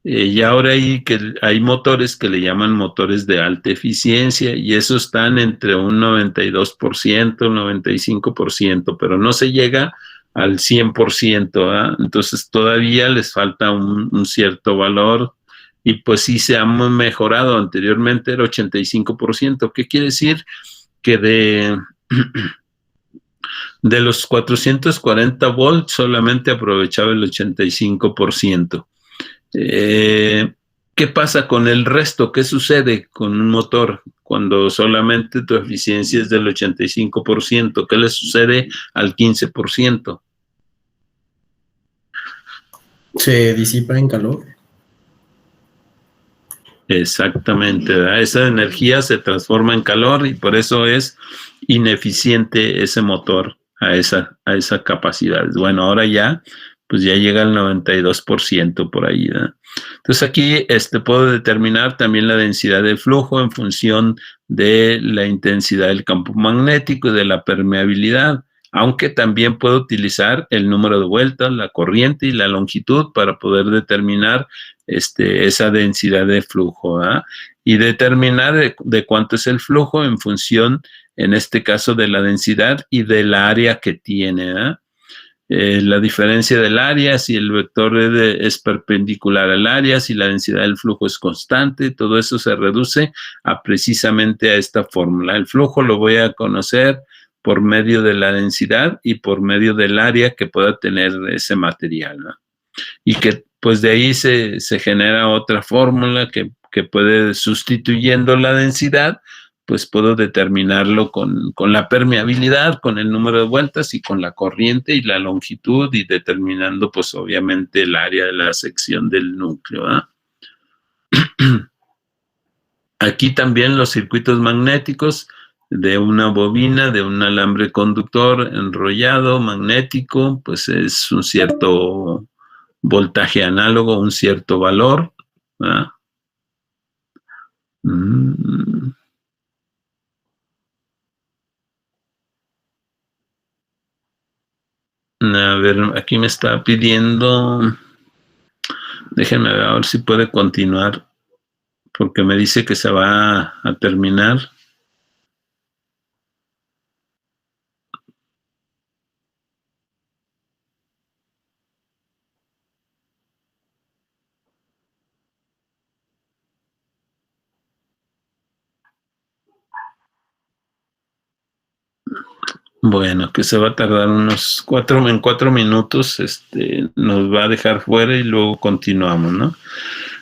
Y ahora hay motores que le llaman motores de alta eficiencia y esos están entre un 92%, 95%, pero no se llega al 100%, ¿verdad? Entonces todavía les falta un cierto valor y pues sí se han mejorado. Anteriormente era 85%. ¿Qué quiere decir? Que de los 440 volts solamente aprovechaba el 85%. ¿Qué pasa con el resto? ¿Qué sucede con un motor cuando solamente tu eficiencia es del 85%? ¿Qué le sucede al 15%? Se disipa en calor. Exactamente, ¿verdad? Esa energía se transforma en calor y por eso es ineficiente ese motor a esa capacidad. Bueno, ahora ya pues ya llega al 92% por ahí, ¿verdad? Entonces aquí puedo determinar también la densidad de flujo en función de la intensidad del campo magnético y de la permeabilidad, aunque también puedo utilizar el número de vueltas, la corriente y la longitud para poder determinar esa densidad de flujo, ¿verdad? Y determinar de cuánto es el flujo en función, en este caso, de la densidad y del área que tiene, ¿verdad? La diferencia del área, si el vector es perpendicular al área, si la densidad del flujo es constante, todo eso se reduce precisamente a esta fórmula. El flujo lo voy a conocer por medio de la densidad y por medio del área que pueda tener ese material, ¿no? Y que pues de ahí se genera otra fórmula que puede, sustituyendo la densidad, pues puedo determinarlo con la permeabilidad, con el número de vueltas y con la corriente y la longitud y determinando pues obviamente el área de la sección del núcleo, ¿eh? Aquí también los circuitos magnéticos de una bobina, de un alambre conductor enrollado magnético, pues es un cierto voltaje análogo, un cierto valor, ¿verdad? A ver, aquí me está pidiendo, déjenme ver a ver si puede continuar, porque me dice que se va a terminar. Bueno, que se va a tardar unos 4 minutos, nos va a dejar fuera y luego continuamos, ¿no?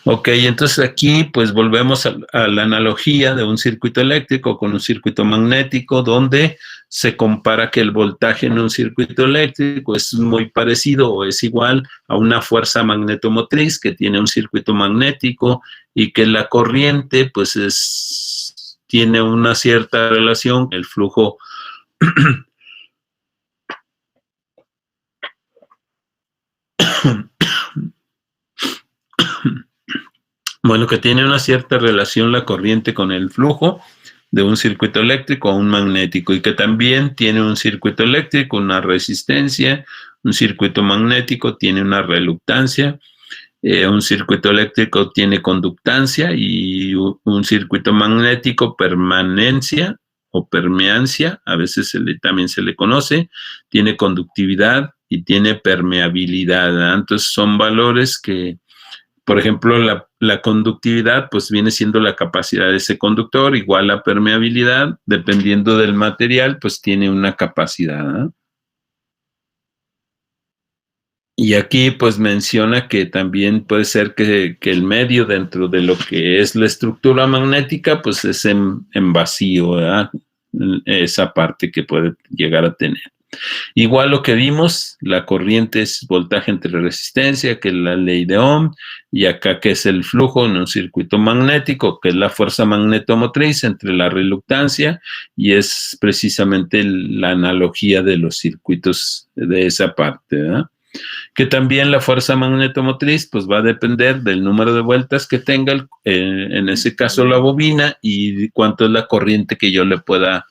Ok, entonces aquí pues volvemos a la analogía de un circuito eléctrico con un circuito magnético, donde se compara que el voltaje en un circuito eléctrico es muy parecido o es igual a una fuerza magnetomotriz que tiene un circuito magnético y que la corriente pues tiene una cierta relación, el flujo bueno, que tiene una cierta relación la corriente con el flujo de un circuito eléctrico a un magnético y que también tiene un circuito eléctrico, una resistencia, un circuito magnético tiene una reluctancia, un circuito eléctrico tiene conductancia y un circuito magnético permanencia o permeancia, a veces también se le conoce, tiene conductividad y tiene permeabilidad, ¿verdad? Entonces son valores que, por ejemplo, la conductividad pues viene siendo la capacidad de ese conductor, igual la permeabilidad, dependiendo del material, pues tiene una capacidad, ¿no? Y aquí pues menciona que también puede ser que el medio dentro de lo que es la estructura magnética pues es en vacío, ¿verdad? Esa parte que puede llegar a tener. Igual lo que vimos, la corriente es voltaje entre resistencia, que es la ley de Ohm, y acá que es el flujo en un circuito magnético, que es la fuerza magnetomotriz entre la reluctancia, y es precisamente la analogía de los circuitos de esa parte, ¿verdad? Que también la fuerza magnetomotriz pues va a depender del número de vueltas que tenga, en ese caso la bobina, y cuánto es la corriente que yo le pueda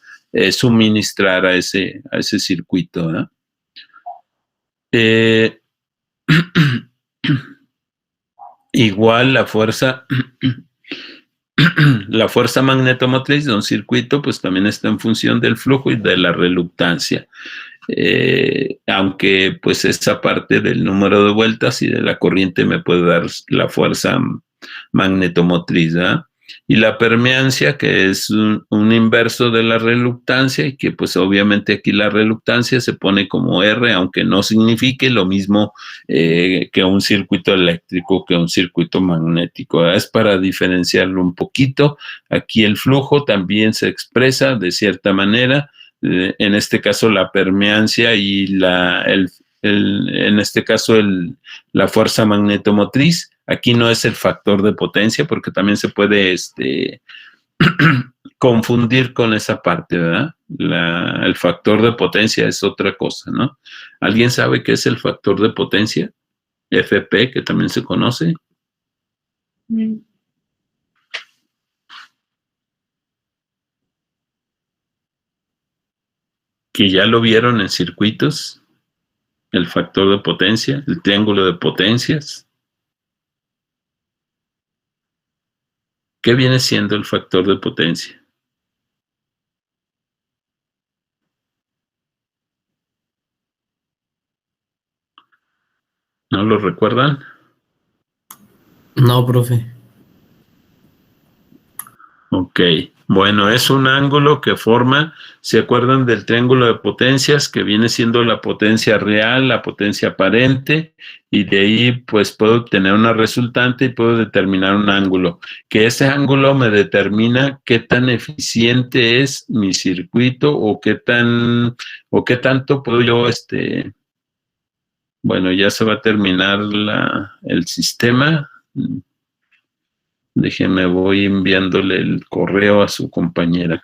suministrar a ese circuito, ¿no? Igual la fuerza magnetomotriz de un circuito pues también está en función del flujo y de la reluctancia. Aunque pues esa parte del número de vueltas y de la corriente me puede dar la fuerza magnetomotriz, ¿verdad? Y la permeancia, que es un inverso de la reluctancia, y que pues obviamente aquí la reluctancia se pone como R, aunque no signifique lo mismo que un circuito eléctrico, que un circuito magnético, ¿verdad? Es para diferenciarlo un poquito. Aquí el flujo también se expresa de cierta manera, en este caso la permeancia y en este caso la fuerza magnetomotriz. Aquí no es el factor de potencia, porque también se puede confundir con esa parte, ¿verdad? El factor de potencia es otra cosa, ¿no? ¿Alguien sabe qué es el factor de potencia? FP, que también se conoce. Que ya lo vieron en circuitos, el factor de potencia, el triángulo de potencias. ¿Qué viene siendo el factor de potencia? ¿No lo recuerdan? No, profe. Ok, bueno, es un ángulo que forma, ¿se acuerdan del triángulo de potencias? Que viene siendo la potencia real, la potencia aparente, y de ahí pues puedo obtener una resultante y puedo determinar un ángulo, que ese ángulo me determina qué tan eficiente es mi circuito o qué tanto puedo yo, bueno, ya se va a terminar el sistema. Déjeme, voy enviándole el correo a su compañera.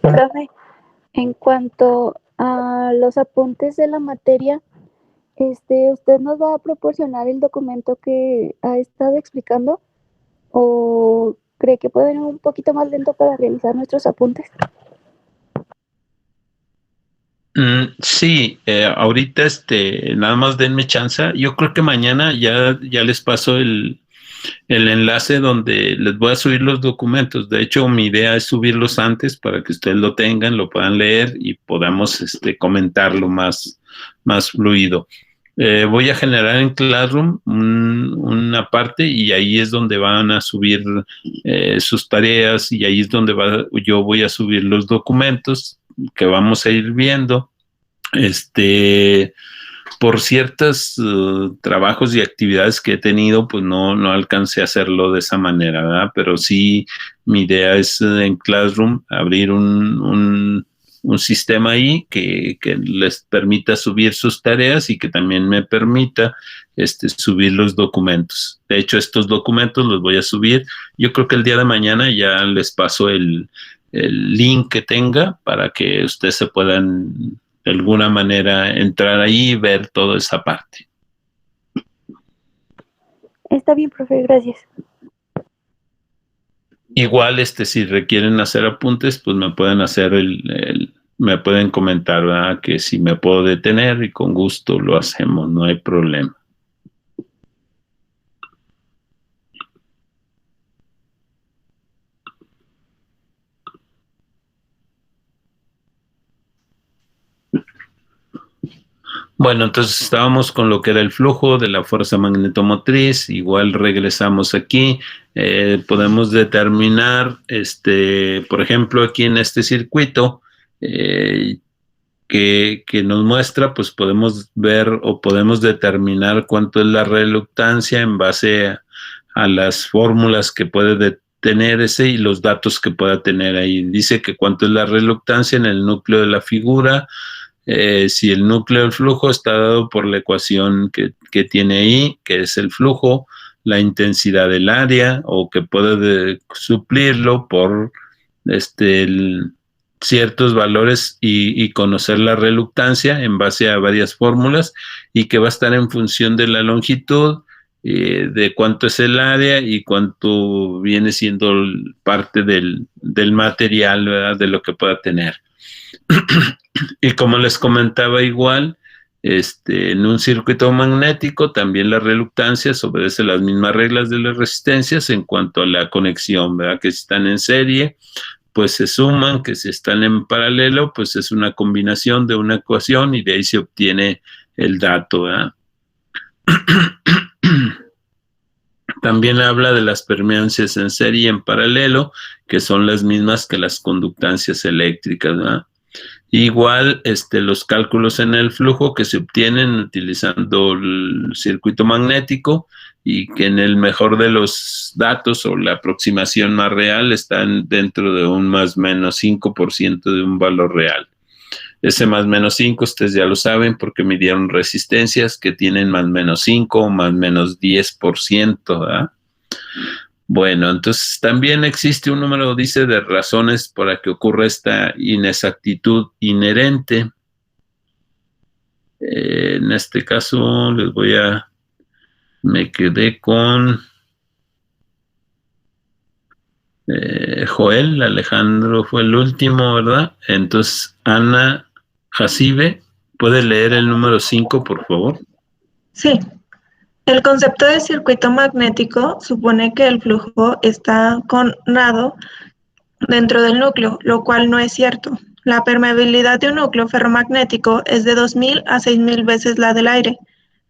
Profe, En cuanto a los apuntes de la materia, ¿usted nos va a proporcionar el documento que ha estado explicando o cree que puede ir un poquito más lento para realizar nuestros apuntes? Sí, ahorita nada más denme chance. Yo creo que mañana ya les paso el enlace donde les voy a subir los documentos. De hecho, mi idea es subirlos antes para que ustedes lo tengan, lo puedan leer y podamos comentarlo más fluido. Voy a generar en Classroom una parte y ahí es donde van a subir sus tareas y ahí es donde yo voy a subir los documentos que vamos a ir viendo. Por ciertos trabajos y actividades que he tenido, pues no alcancé a hacerlo de esa manera, ¿verdad? Pero sí, mi idea es en Classroom abrir un sistema ahí que les permita subir sus tareas y que también me permita subir los documentos. De hecho, estos documentos los voy a subir. Yo creo que el día de mañana ya les paso el link que tenga para que ustedes se puedan de alguna manera entrar ahí y ver toda esa parte. Está bien, profe, gracias. Igual, si requieren hacer apuntes, pues me pueden hacer me pueden comentar, ¿verdad? Que si me puedo detener y con gusto lo hacemos, no hay problema. Bueno, entonces estábamos con lo que era el flujo de la fuerza magnetomotriz. Igual regresamos aquí. Podemos determinar, por ejemplo, aquí en este circuito que nos muestra, pues podemos ver o podemos determinar cuánto es la reluctancia en base a las fórmulas que puede tener y los datos que pueda tener ahí. Dice que cuánto es la reluctancia en el núcleo de la figura. Si el núcleo del flujo está dado por la ecuación que tiene ahí, que es el flujo, la intensidad del área, o que puede suplirlo por ciertos valores y conocer la reluctancia en base a varias fórmulas, y que va a estar en función de la longitud, de cuánto es el área y cuánto viene siendo parte del material, ¿verdad? De lo que pueda tener. Y como les comentaba igual, en un circuito magnético también la reluctancia obedece las mismas reglas de las resistencias en cuanto a la conexión, ¿verdad? Que si están en serie, pues se suman, que si están en paralelo, pues es una combinación de una ecuación y de ahí se obtiene el dato, ¿verdad? También habla de las permeancias en serie y en paralelo, que son las mismas que las conductancias eléctricas, ¿verdad? Igual, los cálculos en el flujo que se obtienen utilizando el circuito magnético y que en el mejor de los datos o la aproximación más real están dentro de un más o menos 5% de un valor real. Ese más o menos 5 ustedes ya lo saben porque midieron resistencias que tienen más o menos 5 o más o menos 10%, ¿verdad? Bueno, entonces también existe un número, dice, de razones para que ocurra esta inexactitud inherente. En este caso me quedé con Joel, Alejandro fue el último, ¿verdad? Entonces, Ana Jacibe, ¿puede leer el número 5, por favor? Sí. El concepto de circuito magnético supone que el flujo está conado dentro del núcleo, lo cual no es cierto. La permeabilidad de un núcleo ferromagnético es de 2.000 a 6.000 veces la del aire,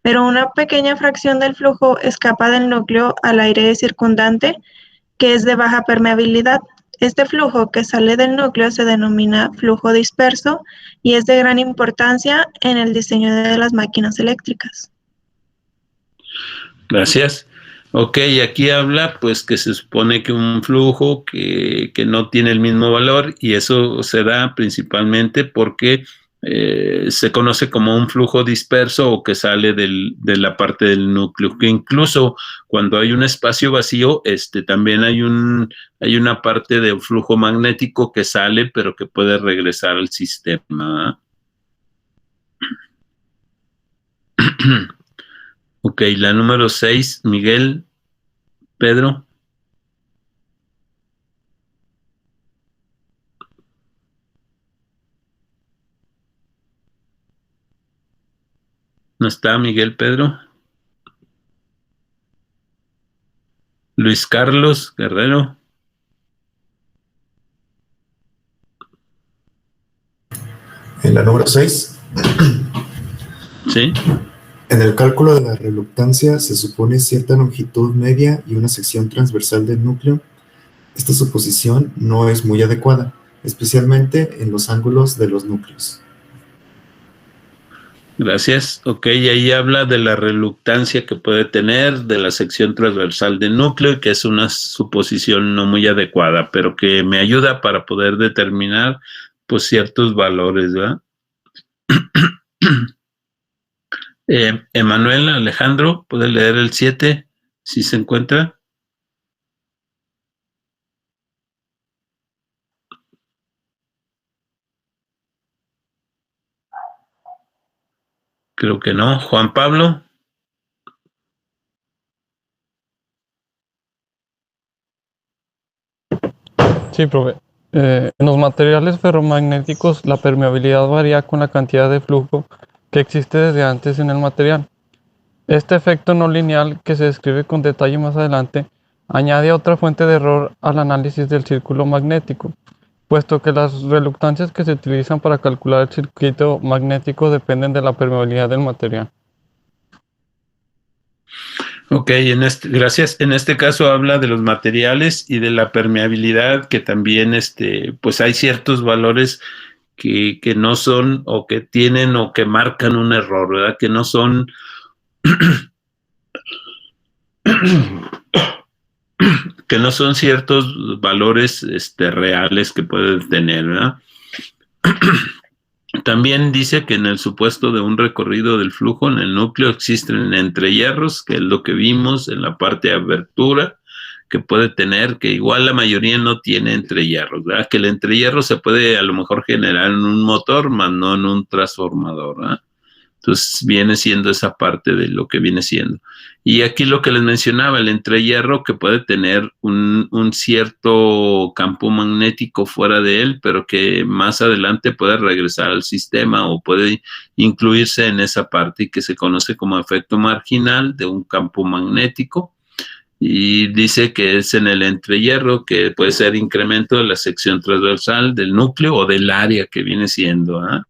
pero una pequeña fracción del flujo escapa del núcleo al aire circundante, que es de baja permeabilidad. Este flujo que sale del núcleo se denomina flujo disperso y es de gran importancia en el diseño de las máquinas eléctricas. Gracias. Ok, aquí habla pues que se supone que un flujo que no tiene el mismo valor, y eso se da principalmente porque se conoce como un flujo disperso o que sale de la parte del núcleo, que incluso cuando hay un espacio vacío, también hay una parte de flujo magnético que sale, pero que puede regresar al sistema. Ok, la número 6, Miguel, Pedro. ¿No está Miguel, Pedro? Luis Carlos Guerrero. En la número 6. Sí. En el cálculo de la reluctancia se supone cierta longitud media y una sección transversal del núcleo. Esta suposición no es muy adecuada, especialmente en los ángulos de los núcleos. Gracias. Ok, ahí habla de la reluctancia que puede tener de la sección transversal del núcleo y que es una suposición no muy adecuada, pero que me ayuda para poder determinar pues ciertos valores, ¿verdad? Emanuel Alejandro, ¿puede leer el 7 si se encuentra? Creo que no. Juan Pablo. Sí, profe. En los materiales ferromagnéticos la permeabilidad varía con la cantidad de flujo que existe desde antes en el material. Este efecto no lineal, que se describe con detalle más adelante, añade otra fuente de error al análisis del círculo magnético, puesto que las reluctancias que se utilizan para calcular el circuito magnético dependen de la permeabilidad del material. Ok, gracias. En este caso habla de los materiales y de la permeabilidad, que también pues hay ciertos valores que no son o que tienen o que marcan un error, ¿verdad? Que no son que no son ciertos valores reales que pueden tener, ¿verdad? También dice que en el supuesto de un recorrido del flujo en el núcleo existen entrehierros, que es lo que vimos en la parte de abertura, que puede tener, que igual la mayoría no tiene entrehierros, ¿verdad? Que el entrehierro se puede a lo mejor generar en un motor, más no en un transformador, ¿verdad? Entonces viene siendo esa parte de lo que viene siendo. Y aquí lo que les mencionaba, el entrehierro que puede tener un cierto campo magnético fuera de él, pero que más adelante puede regresar al sistema o puede incluirse en esa parte y que se conoce como efecto marginal de un campo magnético. Y dice que es en el entrehierro que puede ser incremento de la sección transversal del núcleo o del área que viene siendo, ¿ah?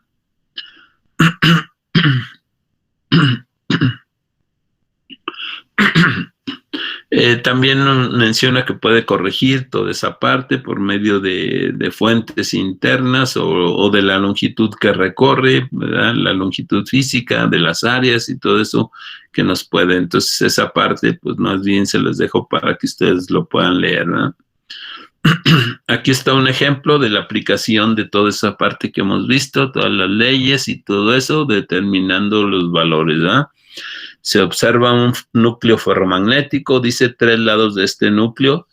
También menciona que puede corregir toda esa parte por medio de fuentes internas o de la longitud que recorre, ¿verdad? La longitud física de las áreas y todo eso que nos puede. Entonces esa parte, pues más bien se los dejo para que ustedes lo puedan leer, ¿verdad? Aquí está un ejemplo de la aplicación de toda esa parte que hemos visto, todas las leyes y todo eso, determinando los valores, ¿verdad? Se observa un núcleo ferromagnético, dice 3 lados de este núcleo.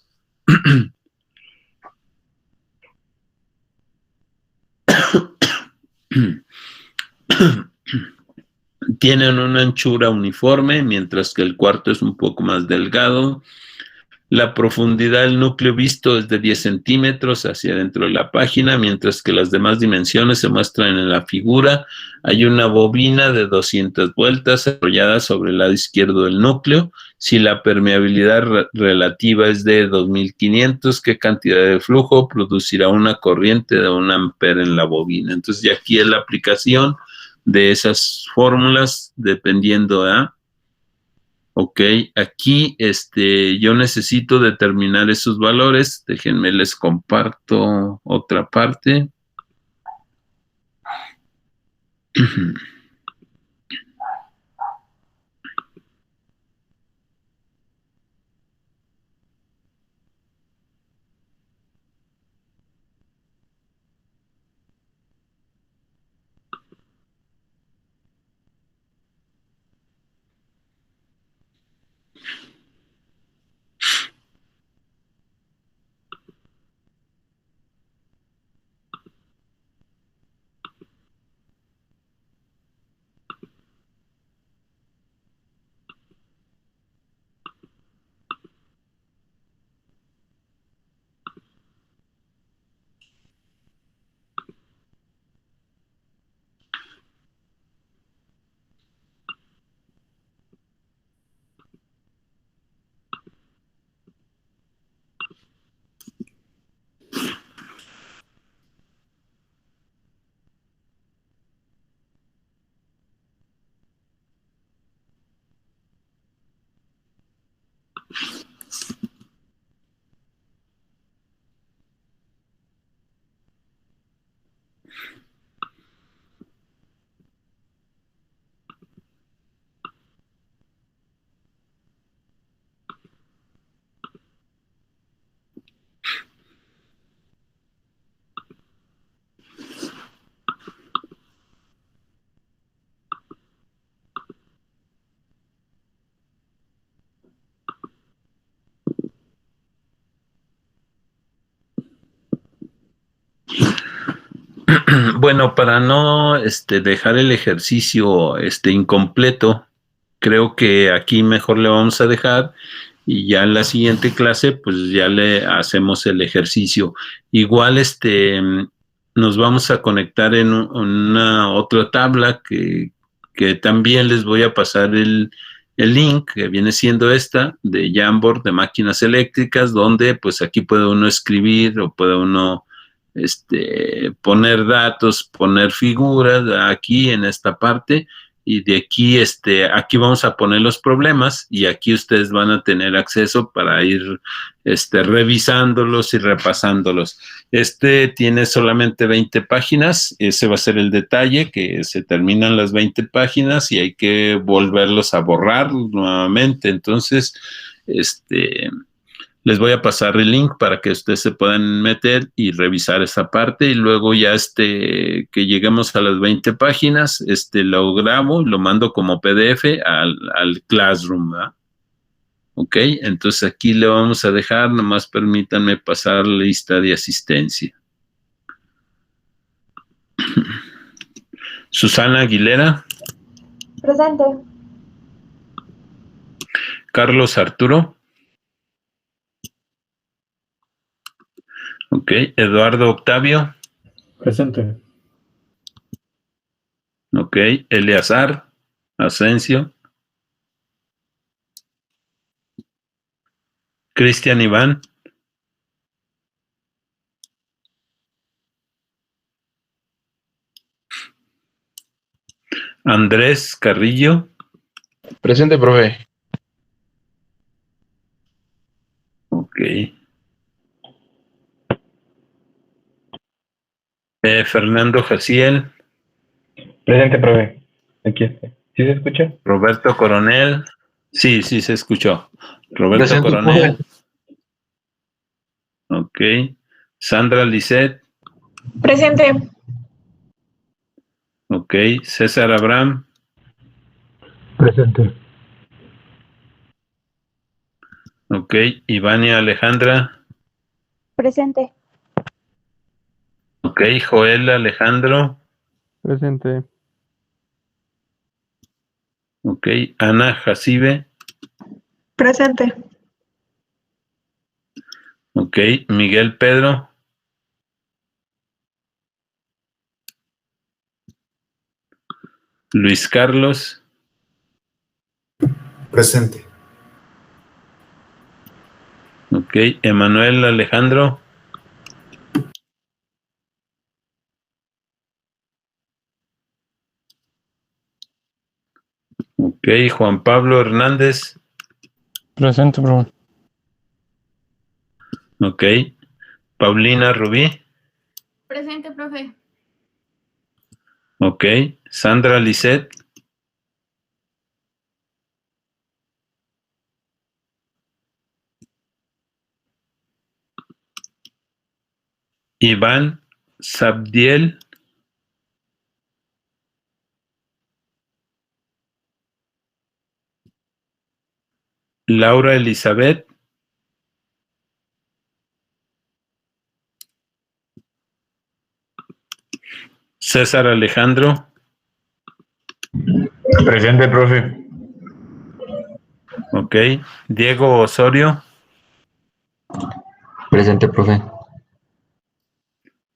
Tienen una anchura uniforme, mientras que el cuarto es un poco más delgado. La profundidad del núcleo visto es de 10 centímetros hacia dentro de la página, mientras que las demás dimensiones se muestran en la figura. Hay una bobina de 200 vueltas enrollada sobre el lado izquierdo del núcleo. Si la permeabilidad relativa es de 2500, ¿qué cantidad de flujo producirá una corriente de 1 ampere en la bobina? Entonces, ya aquí es la aplicación de esas fórmulas dependiendo de... Ok, aquí yo necesito determinar esos valores. Déjenme, les comparto otra parte. Bueno, para no dejar el ejercicio incompleto, creo que aquí mejor le vamos a dejar y ya en la siguiente clase pues ya le hacemos el ejercicio. Igual nos vamos a conectar en una otra tabla que también les voy a pasar el link, que viene siendo esta de Jamboard de máquinas eléctricas, donde pues aquí puede uno escribir o puede uno poner datos, poner figuras aquí en esta parte, y de aquí, aquí vamos a poner los problemas y aquí ustedes van a tener acceso para ir revisándolos y repasándolos. Tiene solamente 20 páginas, ese va a ser el detalle, que se terminan las 20 páginas y hay que volverlos a borrar nuevamente. Entonces, les voy a pasar el link para que ustedes se puedan meter y revisar esa parte, y luego ya que lleguemos a las 20 páginas, lo grabo y lo mando como PDF al Classroom, ¿verdad? Ok, entonces aquí le vamos a dejar, nomás permítanme pasar la lista de asistencia. Susana Aguilera. Presente. Carlos Arturo. Ok, Eduardo Octavio. Presente. Ok, Eleazar Asensio. Cristian Iván. Andrés Carrillo. Presente, profe. Ok. Fernando Jaciel. Presente, profe. Aquí está. ¿Sí se escucha? Roberto Coronel. Sí, sí se escuchó. Roberto Presente, Coronel. profe. Ok. Sandra Lisset. Presente. Ok. César Abraham. Presente. Ok. Ivania Alejandra. Presente. Ok. Joel Alejandro. Presente. Ok. Ana Jacibe. Presente. Ok. Miguel Pedro. Luis Carlos. Presente. Ok. Emanuel Alejandro. Ok. Juan Pablo Hernández. Presente, profe. Ok. Paulina Rubí. Presente, profe. Ok. Sandra Lisset. Iván Sabdiel. Laura Elizabeth. César Alejandro. Presente, profe. Ok. Diego Osorio. Presente, profe.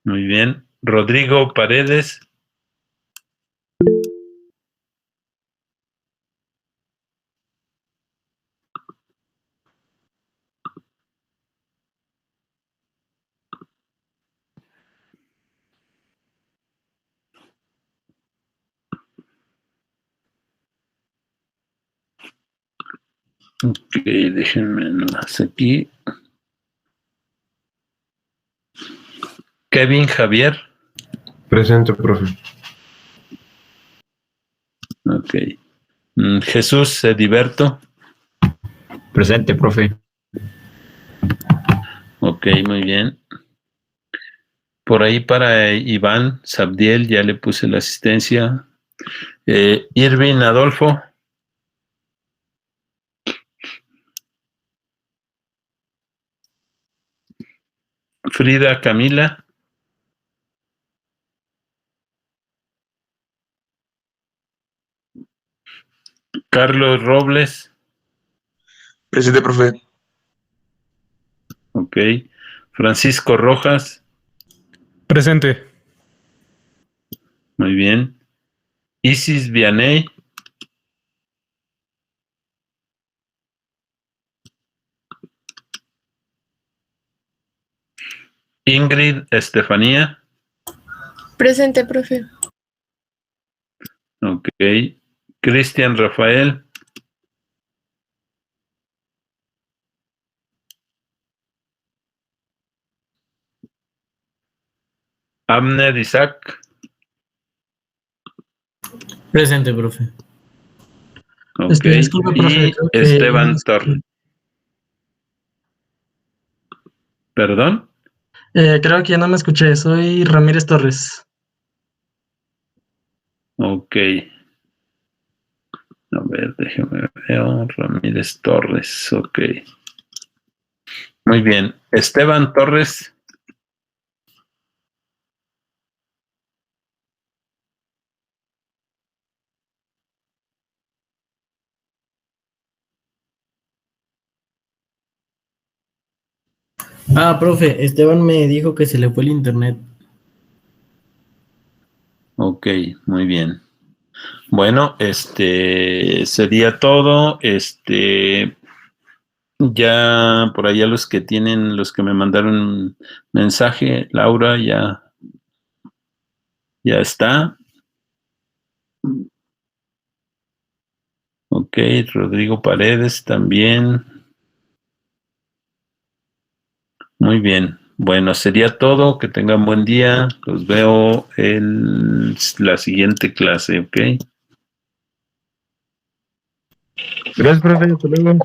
Muy bien. Rodrigo Paredes. Ok, déjenme nomás aquí. Kevin Javier. Presente, profe. Ok. Jesús Ediberto. Presente, profe. Ok, muy bien. Por ahí para Iván Sabdiel ya le puse la asistencia. Irving Adolfo. Frida Camila. Carlos Robles. Presente, profe. Ok. Francisco Rojas. Presente. Muy bien. Isis Vianey. Ingrid Estefanía. Presente, profe. Ok. Cristian Rafael. Abner Isaac. Presente, profe. Ok. Disculpe, profe, Y creo que Esteban Torres. ¿Perdón? creo que ya no me escuché. Soy Ramírez Torres. Ok. A ver, déjeme ver. Ramírez Torres. Ok. Muy bien. Esteban Torres. Ah, profe, Esteban me dijo que se le fue el internet. Ok, muy bien. Bueno, sería todo. Ya por allá los que me mandaron mensaje, Laura, ya está. Ok, Rodrigo Paredes también. Muy bien. Bueno, sería todo. Que tengan buen día. Los veo en la siguiente clase, ¿ok? Gracias, profe. Hasta luego.